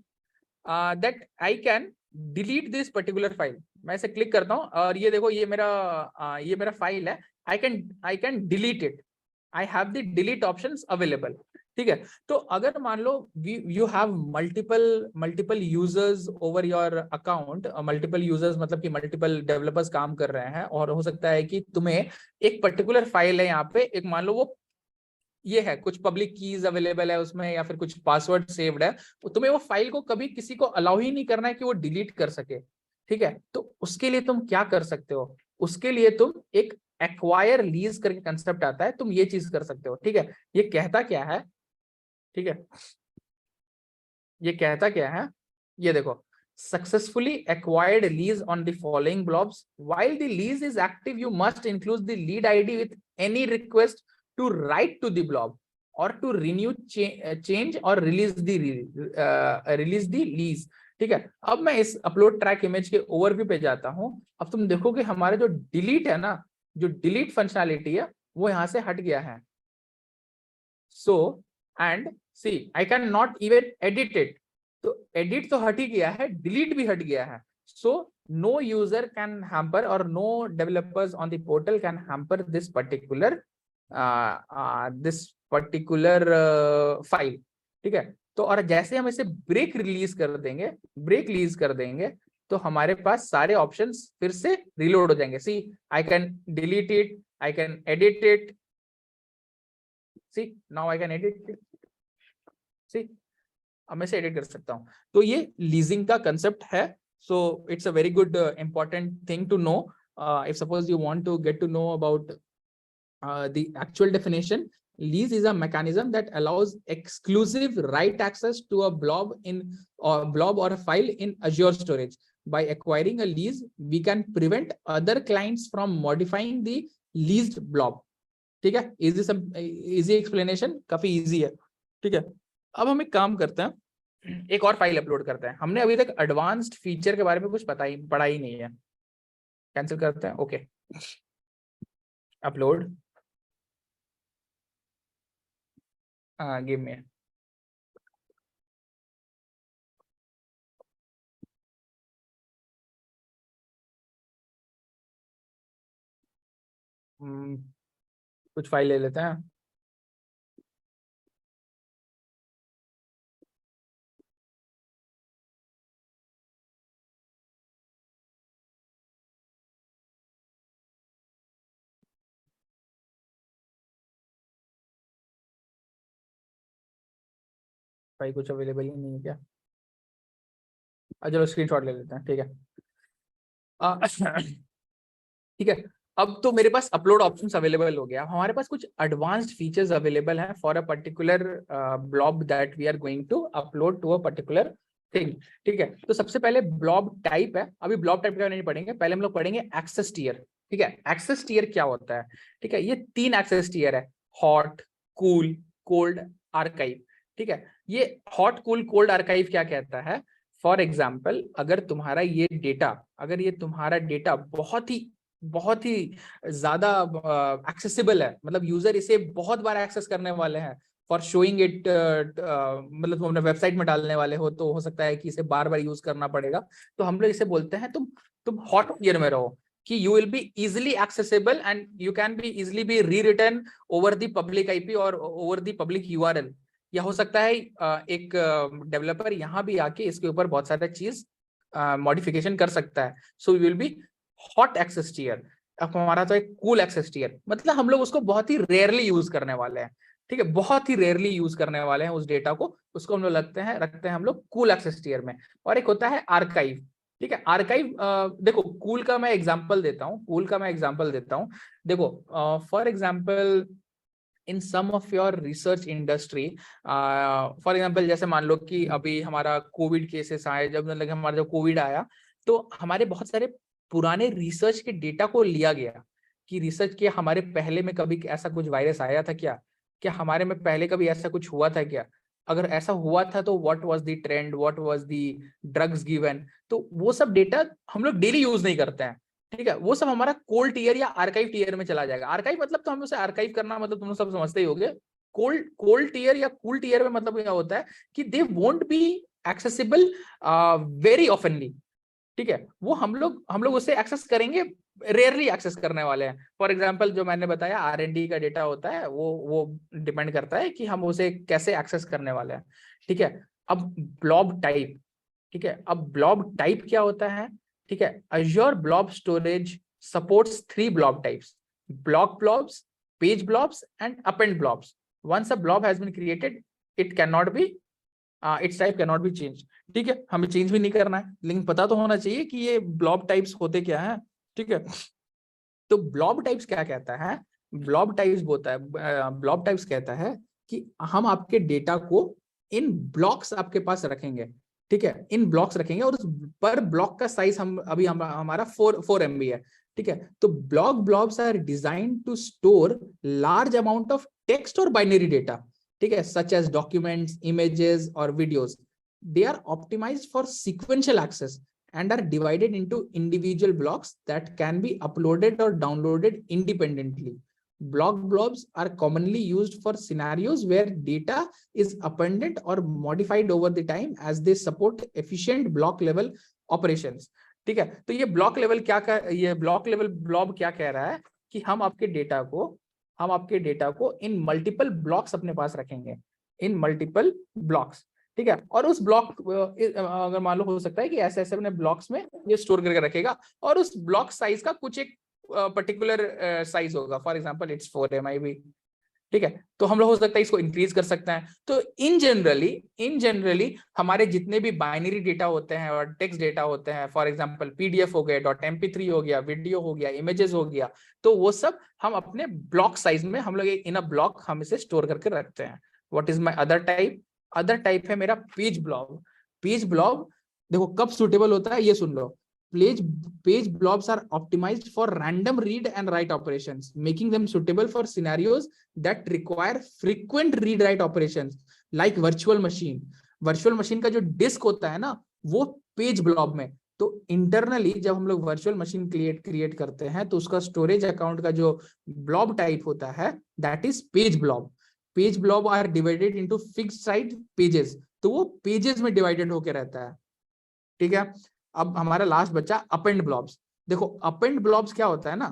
that I can delete this particular file. मैं इसे क्लिक करता हूं और ये देखो ये मेरा फाइल है। I can delete it. I have the delete options available. ठीक है, तो अगर मान लो you have multiple users over your account, multiple users मतलब कि multiple developers काम कर रहे हैं, और हो सकता है कि तुम्हें एक पर्टिकुलर फाइल है यहाँ पे, एक मान लो वो ये है, कुछ पब्लिक कीज अवेलेबल है उसमें या फिर कुछ पासवर्ड सेव्ड है, तो तुम्हें वो फाइल को कभी किसी को अलाउ ही नहीं करना है कि वो डिलीट कर सके। ठीक है, तो उसके लिए तुम क्या कर सकते हो? उसके लिए तुम एक एक्वायर लीज करके कंसेप्ट आता है, तुम ये चीज कर सकते हो। ठीक है, ये कहता क्या है? ठीक है, ये कहता क्या है, ये देखो, successfully acquired lease on the following blobs. While the lease is active, you must include the lead ID with any request to write to the blob or to renew, change or release the lease. ठीक है, अब मैं इस upload track image के overview पे जाता हूं। अब तुम देखोगे हमारा जो डिलीट है ना, जो डिलीट फंक्शनैलिटी है वो यहां से हट गया है। So and see I can not even edit it, तो एडिट तो हट ही गया है, डिलीट भी हट गया है। So no user can hamper और no developers on the portal can hamper this particular file. ठीक है, तो और जैसे हम इसे ब्रेक रिलीज कर देंगे, तो हमारे पास सारे ऑप्शंस फिर से रिलोड हो जाएंगे। See I can delete it, I can edit it, see now I can edit it, see अब मैं इसे एडिट कर सकता हूँ। तो ये लीजिंग का कंसेप्ट है। So it's a very good important thing to know if suppose you want to get to know about the actual definition. Lease is a mechanism that allows exclusive write access to a blob or a file in Azure storage. By acquiring a lease, we can prevent other clients from modifying the leased blob. ठीक है, easy explanation, काफी easy है। ठीक है, अब हम एक काम करते हैं, एक और फाइल अपलोड करते हैं। हमने अभी तक एडवांस्ड फीचर के बारे में कुछ पढ़ा ही नहीं है। कैंसिल करते हैं, ओके, अपलोड, give me. कुछ फाइल ले लेते हैं। भाई कुछ अवेलेबल ही नहीं है क्या? चलो स्क्रीनशॉट ले लेते हैं, ठीक है। ठीक है, अब तो मेरे पास अपलोड ऑप्शंस अवेलेबल हो गया। हमारे पास कुछ एडवांस्ड फीचर्स अवेलेबल हैं for a particular blob that we are going to upload to a particular thing. ठीक है, तो सबसे पहले ब्लॉब टाइप है। अभी ब्लॉब टाइप का नहीं पढ़ेंगे, पहले हम लोग पढ़ेंगे एक्सेस टियर। ठीक है, एक्सेस टियर क्या होता है? ठीक है, ये 3 एक्सेस टियर है, हॉट, कूल, कोल्ड, आर्काइव। ठीक है, ये हॉट, कूल, कोल्ड, आर्काइव क्या कहता है? फॉर एग्जाम्पल, अगर तुम्हारा ये डेटा बहुत ही ज्यादा एक्सेसिबल है, मतलब यूजर इसे बहुत बार एक्सेस करने वाले हैं फॉर शोइंग इट, मतलब तुम अपने वेबसाइट में डालने वाले हो, तो हो सकता है कि इसे बार बार यूज करना पड़ेगा। तो हम लोग इसे बोलते हैं तुम हॉट टियर में रहो, कि you will be easily accessible and you can be easily be re return over the public IP और ओवर द पब्लिक यूआरएल। या हो सकता है एक डेवलपर यहाँ भी आके इसके ऊपर बहुत सारा चीज मॉडिफिकेशन कर सकता है। So we will be hot access tier. अब हमारा तो एक कूल एक्सेस टियर, मतलब हम लोग उसको बहुत ही रेयरली यूज करने वाले हैं। ठीक है, बहुत ही रेयरली यूज करने वाले हैं उस डेटा को, उसको हम लोग रखते हैं हम लोग कूल एक्सेस टियर में। और एक होता है आर्काइव। ठीक है, आर्काइव देखो, कूल का मैं एग्जांपल देता हूँ। देखो for example in some of your research industry, for example जैसे मान लो कि अभी हमारा कोविड केसेस आए, जब कोविड आया, तो हमारे बहुत सारे पुराने रिसर्च के डेटा को लिया गया कि रिसर्च के हमारे पहले में कभी ऐसा कुछ वायरस आया था क्या हमारे में पहले कभी ऐसा कुछ हुआ था क्या? अगर ऐसा हुआ था तो what was the trend, what was the drugs given? तो वो सब डेटा हम लोग डेली यूज नहीं करते हैं। ठीक है, वो सब हमारा कोल्ड टियर या आर्काइव टियर में चला जाएगा। आर्काइव मतलब तो हम उसे आर्काइव करना मतलब तुम लोग सब समझते ही होगे। कोल्ड टियर या कूल टियर में मतलब क्या होता है कि they won't be accessible very ऑफनली। ठीक है, वो हम लोग उसे एक्सेस करेंगे, रेयरली एक्सेस करने वाले हैं। फॉर एग्जांपल जो मैंने बताया R&D का डेटा होता है, वो डिपेंड करता है कि हम उसे कैसे एक्सेस करने वाले हैं। ठीक है, अब ब्लॉब टाइप। ठीक है, अब ब्लॉब टाइप क्या होता है? ठीक है, Azure Blob Storage supports 3 blob types: block blobs, page blobs, and append blobs. Once a blob has been created, it cannot be its type cannot be changed. ठीक है, हमें चेंज भी नहीं करना है, लेकिन पता तो होना चाहिए कि ये ब्लॉब टाइप्स होते क्या है। ठीक है, तो ब्लॉब टाइप्स क्या कहता है? ब्लॉब टाइप्स कहता है कि हम आपके डेटा को इन ब्लॉक्स आपके पास रखेंगे। ठीक है, इन ब्लॉक्स रखेंगे और उस पर ब्लॉक का साइज हमारा 4 MB है। ठीक है, तो blobs are designed to store large amount of text और बाइनरी डेटा। ठीक है, सच एज डॉक्यूमेंट्स, इमेजेस और videos. They are optimized for sequential access and are divided into individual blocks that can be uploaded or downloaded independently. Blobs are commonly used for scenarios where data is abundant or modified over the time as they support efficient block level operations. ठीक है, तो ये block level blob क्या कह रहा है कि हम आपके डेटा को इन मल्टीपल ब्लॉक्स अपने पास रखेंगे, इन मल्टीपल ब्लॉक्स। ठीक है। और उस ब्लॉक अगर मान लो हो सकता है कि ऐसे ऐसे अपने ब्लॉक्स में ये स्टोर करके रखेगा, और उस ब्लॉक साइज का कुछ एक पर्टिकुलर साइज होगा, फॉर एग्जांपल इट्स 4 MB, ठीक है। तो हम लोग हो सकता है इसको इंक्रीज कर सकते हैं। तो इन जनरली हमारे जितने भी बाइनरी डेटा होते हैं और टेक्स्ट डेटा होते हैं, फॉर एग्जांपल PDF हो गए, .mp3 हो गया, वीडियो हो गया, इमेजेस हो गया, तो वो सब हम अपने ब्लॉक साइज में हम लोग इन अ ब्लॉक हम इसे स्टोर करके रखते हैं। What is my other type? Other type है मेरा पेज ब्लॉब। पेज ब्लॉब देखो कब सुटेबल होता है, ये सुन लो। Page blobs are optimized for random read and write operations, making them suitable for scenarios that require frequent read write operations like virtual machine. Virtual machine का जो disc होता है ना, वो पेज ब्लॉब में, तो इंटरनली जब हम लोग वर्चुअल मशीन क्रिएट करते हैं तो उसका स्टोरेज अकाउंट का जो ब्लॉब टाइप होता है that is page blob. Page blob are divided into fixed size pages, तो वो पेजेस में डिवाइडेड होकर रहता है, ठीक है। अब हमारा लास्ट बच्चा अपेंड ब्लॉब्स। देखो अपेंड ब्लॉब्स क्या होता है ना,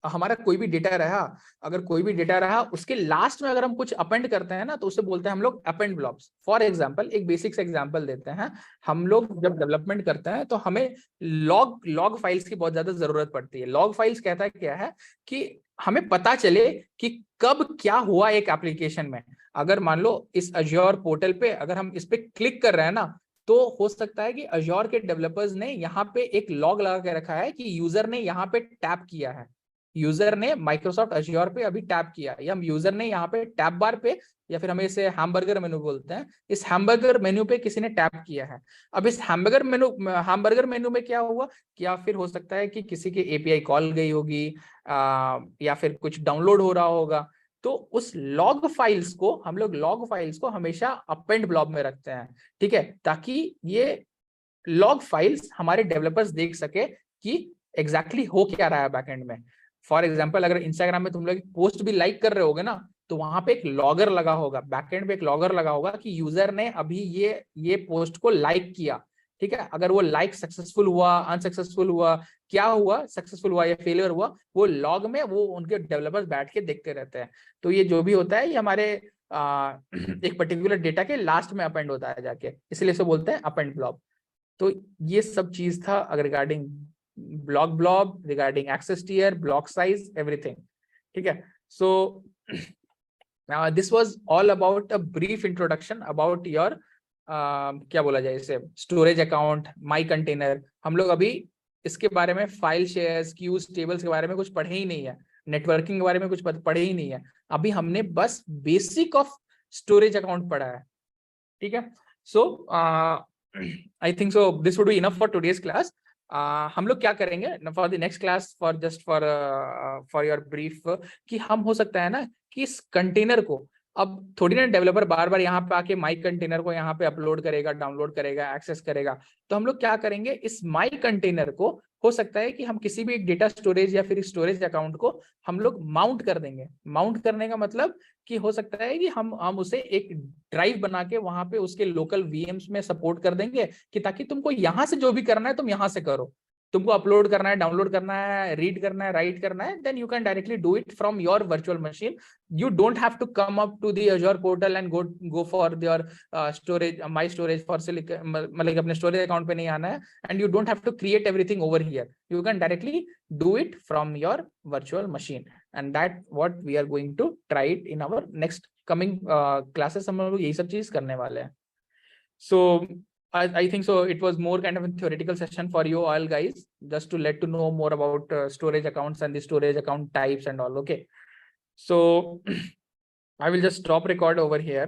हमारा कोई भी डेटा रहा, अगर कोई भी डेटा रहा उसके लास्ट में अगर हम कुछ अपेंड करते हैं ना, तो उसे बोलते हैं हम लोग अपेंड ब्लॉब्स। फॉर एग्जांपल एक बेसिक से एग्जांपल देते हैं, हम लोग जब डेवलपमेंट करते हैं तो हमें लॉग फाइल्स की बहुत ज्यादा जरूरत पड़ती है। लॉग फाइल्स कहता है क्या है कि हमें पता चले कि कब क्या हुआ एक एप्लीकेशन में। अगर मान लो इस अज्योर पोर्टल पे अगर हम इस पे क्लिक कर रहे हैं ना, तो हो सकता है कि अज्योर के डेवलपर्स ने यहाँ पे एक लॉग लगा के रखा है कि यूजर ने यहाँ पे टैप किया है, यूजर ने माइक्रोसॉफ्ट अज्योर पे अभी टैप किया, या यूजर ने यहाँ पे टैप बार पे, या फिर हमें इसे हैमबर्गर मेनू बोलते हैं, इस हैमबर्गर मेनू पे किसी ने टैप किया है। अब इस हैमबर्गर मेनू में क्या हुआ, या फिर हो सकता है कि किसी की API कॉल गई होगी, या फिर कुछ डाउनलोड हो रहा होगा। तो उस लॉग फाइल्स को हमेशा अपेंड ब्लॉब में रखते हैं, ठीक है, ताकि ये लॉग फाइल्स हमारे डेवलपर्स देख सके कि एग्जैक्टली हो क्या रहा है बैकएंड में। फॉर एग्जांपल अगर इंस्टाग्राम में तुम लोग पोस्ट भी लाइक कर रहे होगे ना, तो वहां पे एक लॉगर लगा होगा, बैकएंड पे एक लॉगर लगा होगा कि यूजर ने अभी ये पोस्ट को लाइक किया, ठीक है। अगर वो लाइक सक्सेसफुल हुआ, अनसक्सेसफुल हुआ, क्या हुआ, सक्सेसफुल हुआ या फेलियर हुआ, वो लॉग में वो उनके डेवलपर्स बैठ के देखते रहते हैं। तो ये जो भी होता है ये हमारे एक पर्टिकुलर डेटा के लास्ट में अपेंड होता है जाके, इसलिए इसे बोलते हैं अपेंड ब्लॉब। तो ये सब चीज था regarding blob, regarding access tier, block size, everything, ठीक है। So this was all about a brief introduction about your क्या बोला जाए इसे, स्टोरेज अकाउंट, माई कंटेनर। हम लोग अभी इसके बारे में फाइल शेयर्स, क्यूज, टेबल्स के बारे में कुछ पढ़े ही नहीं है, नेटवर्किंग के बारे में कुछ पढ़े ही नहीं है। अभी हमने बस बेसिक ऑफ स्टोरेज अकाउंट पढ़ा है, ठीक है। So I think so this would be enough for today's class. हम लोग क्या करेंगे for the next class, for just for your brief, कि हम हो सकता है ना कि इस कंटेनर को, अब थोड़ी ना डेवलपर बार बार यहाँ पे आके माई कंटेनर को यहाँ पे अपलोड करेगा, डाउनलोड करेगा, एक्सेस करेगा। तो हम लोग क्या करेंगे, इस माई कंटेनर को हो सकता है कि हम किसी भी डेटा स्टोरेज या फिर स्टोरेज अकाउंट को हम लोग माउंट कर देंगे। माउंट करने का मतलब कि हो सकता है कि हम उसे एक ड्राइव बना के वहां पे उसके लोकल VMs में सपोर्ट कर देंगे, कि ताकि तुमको यहाँ से जो भी करना है तुम यहाँ से करो। तुमको अपलोड करना है, डाउनलोड करना है, रीड करना है, राइट करना है, then you can directly do it from your virtual machine. You don't have to come up to the Azure portal and go for your storage, my storage for Silicon, मतलब अपने storage account पे नहीं आना है, and you don't have to create everything over here. You can directly do it from your virtual machine, and that what we are going to try it in our next coming classes. हम लोग यही सब चीज करने वाले हैं. So I think so it was more kind of a theoretical session for you all guys, just to let to know more about storage accounts and the storage account types and all. Okay, so I will just stop record over here.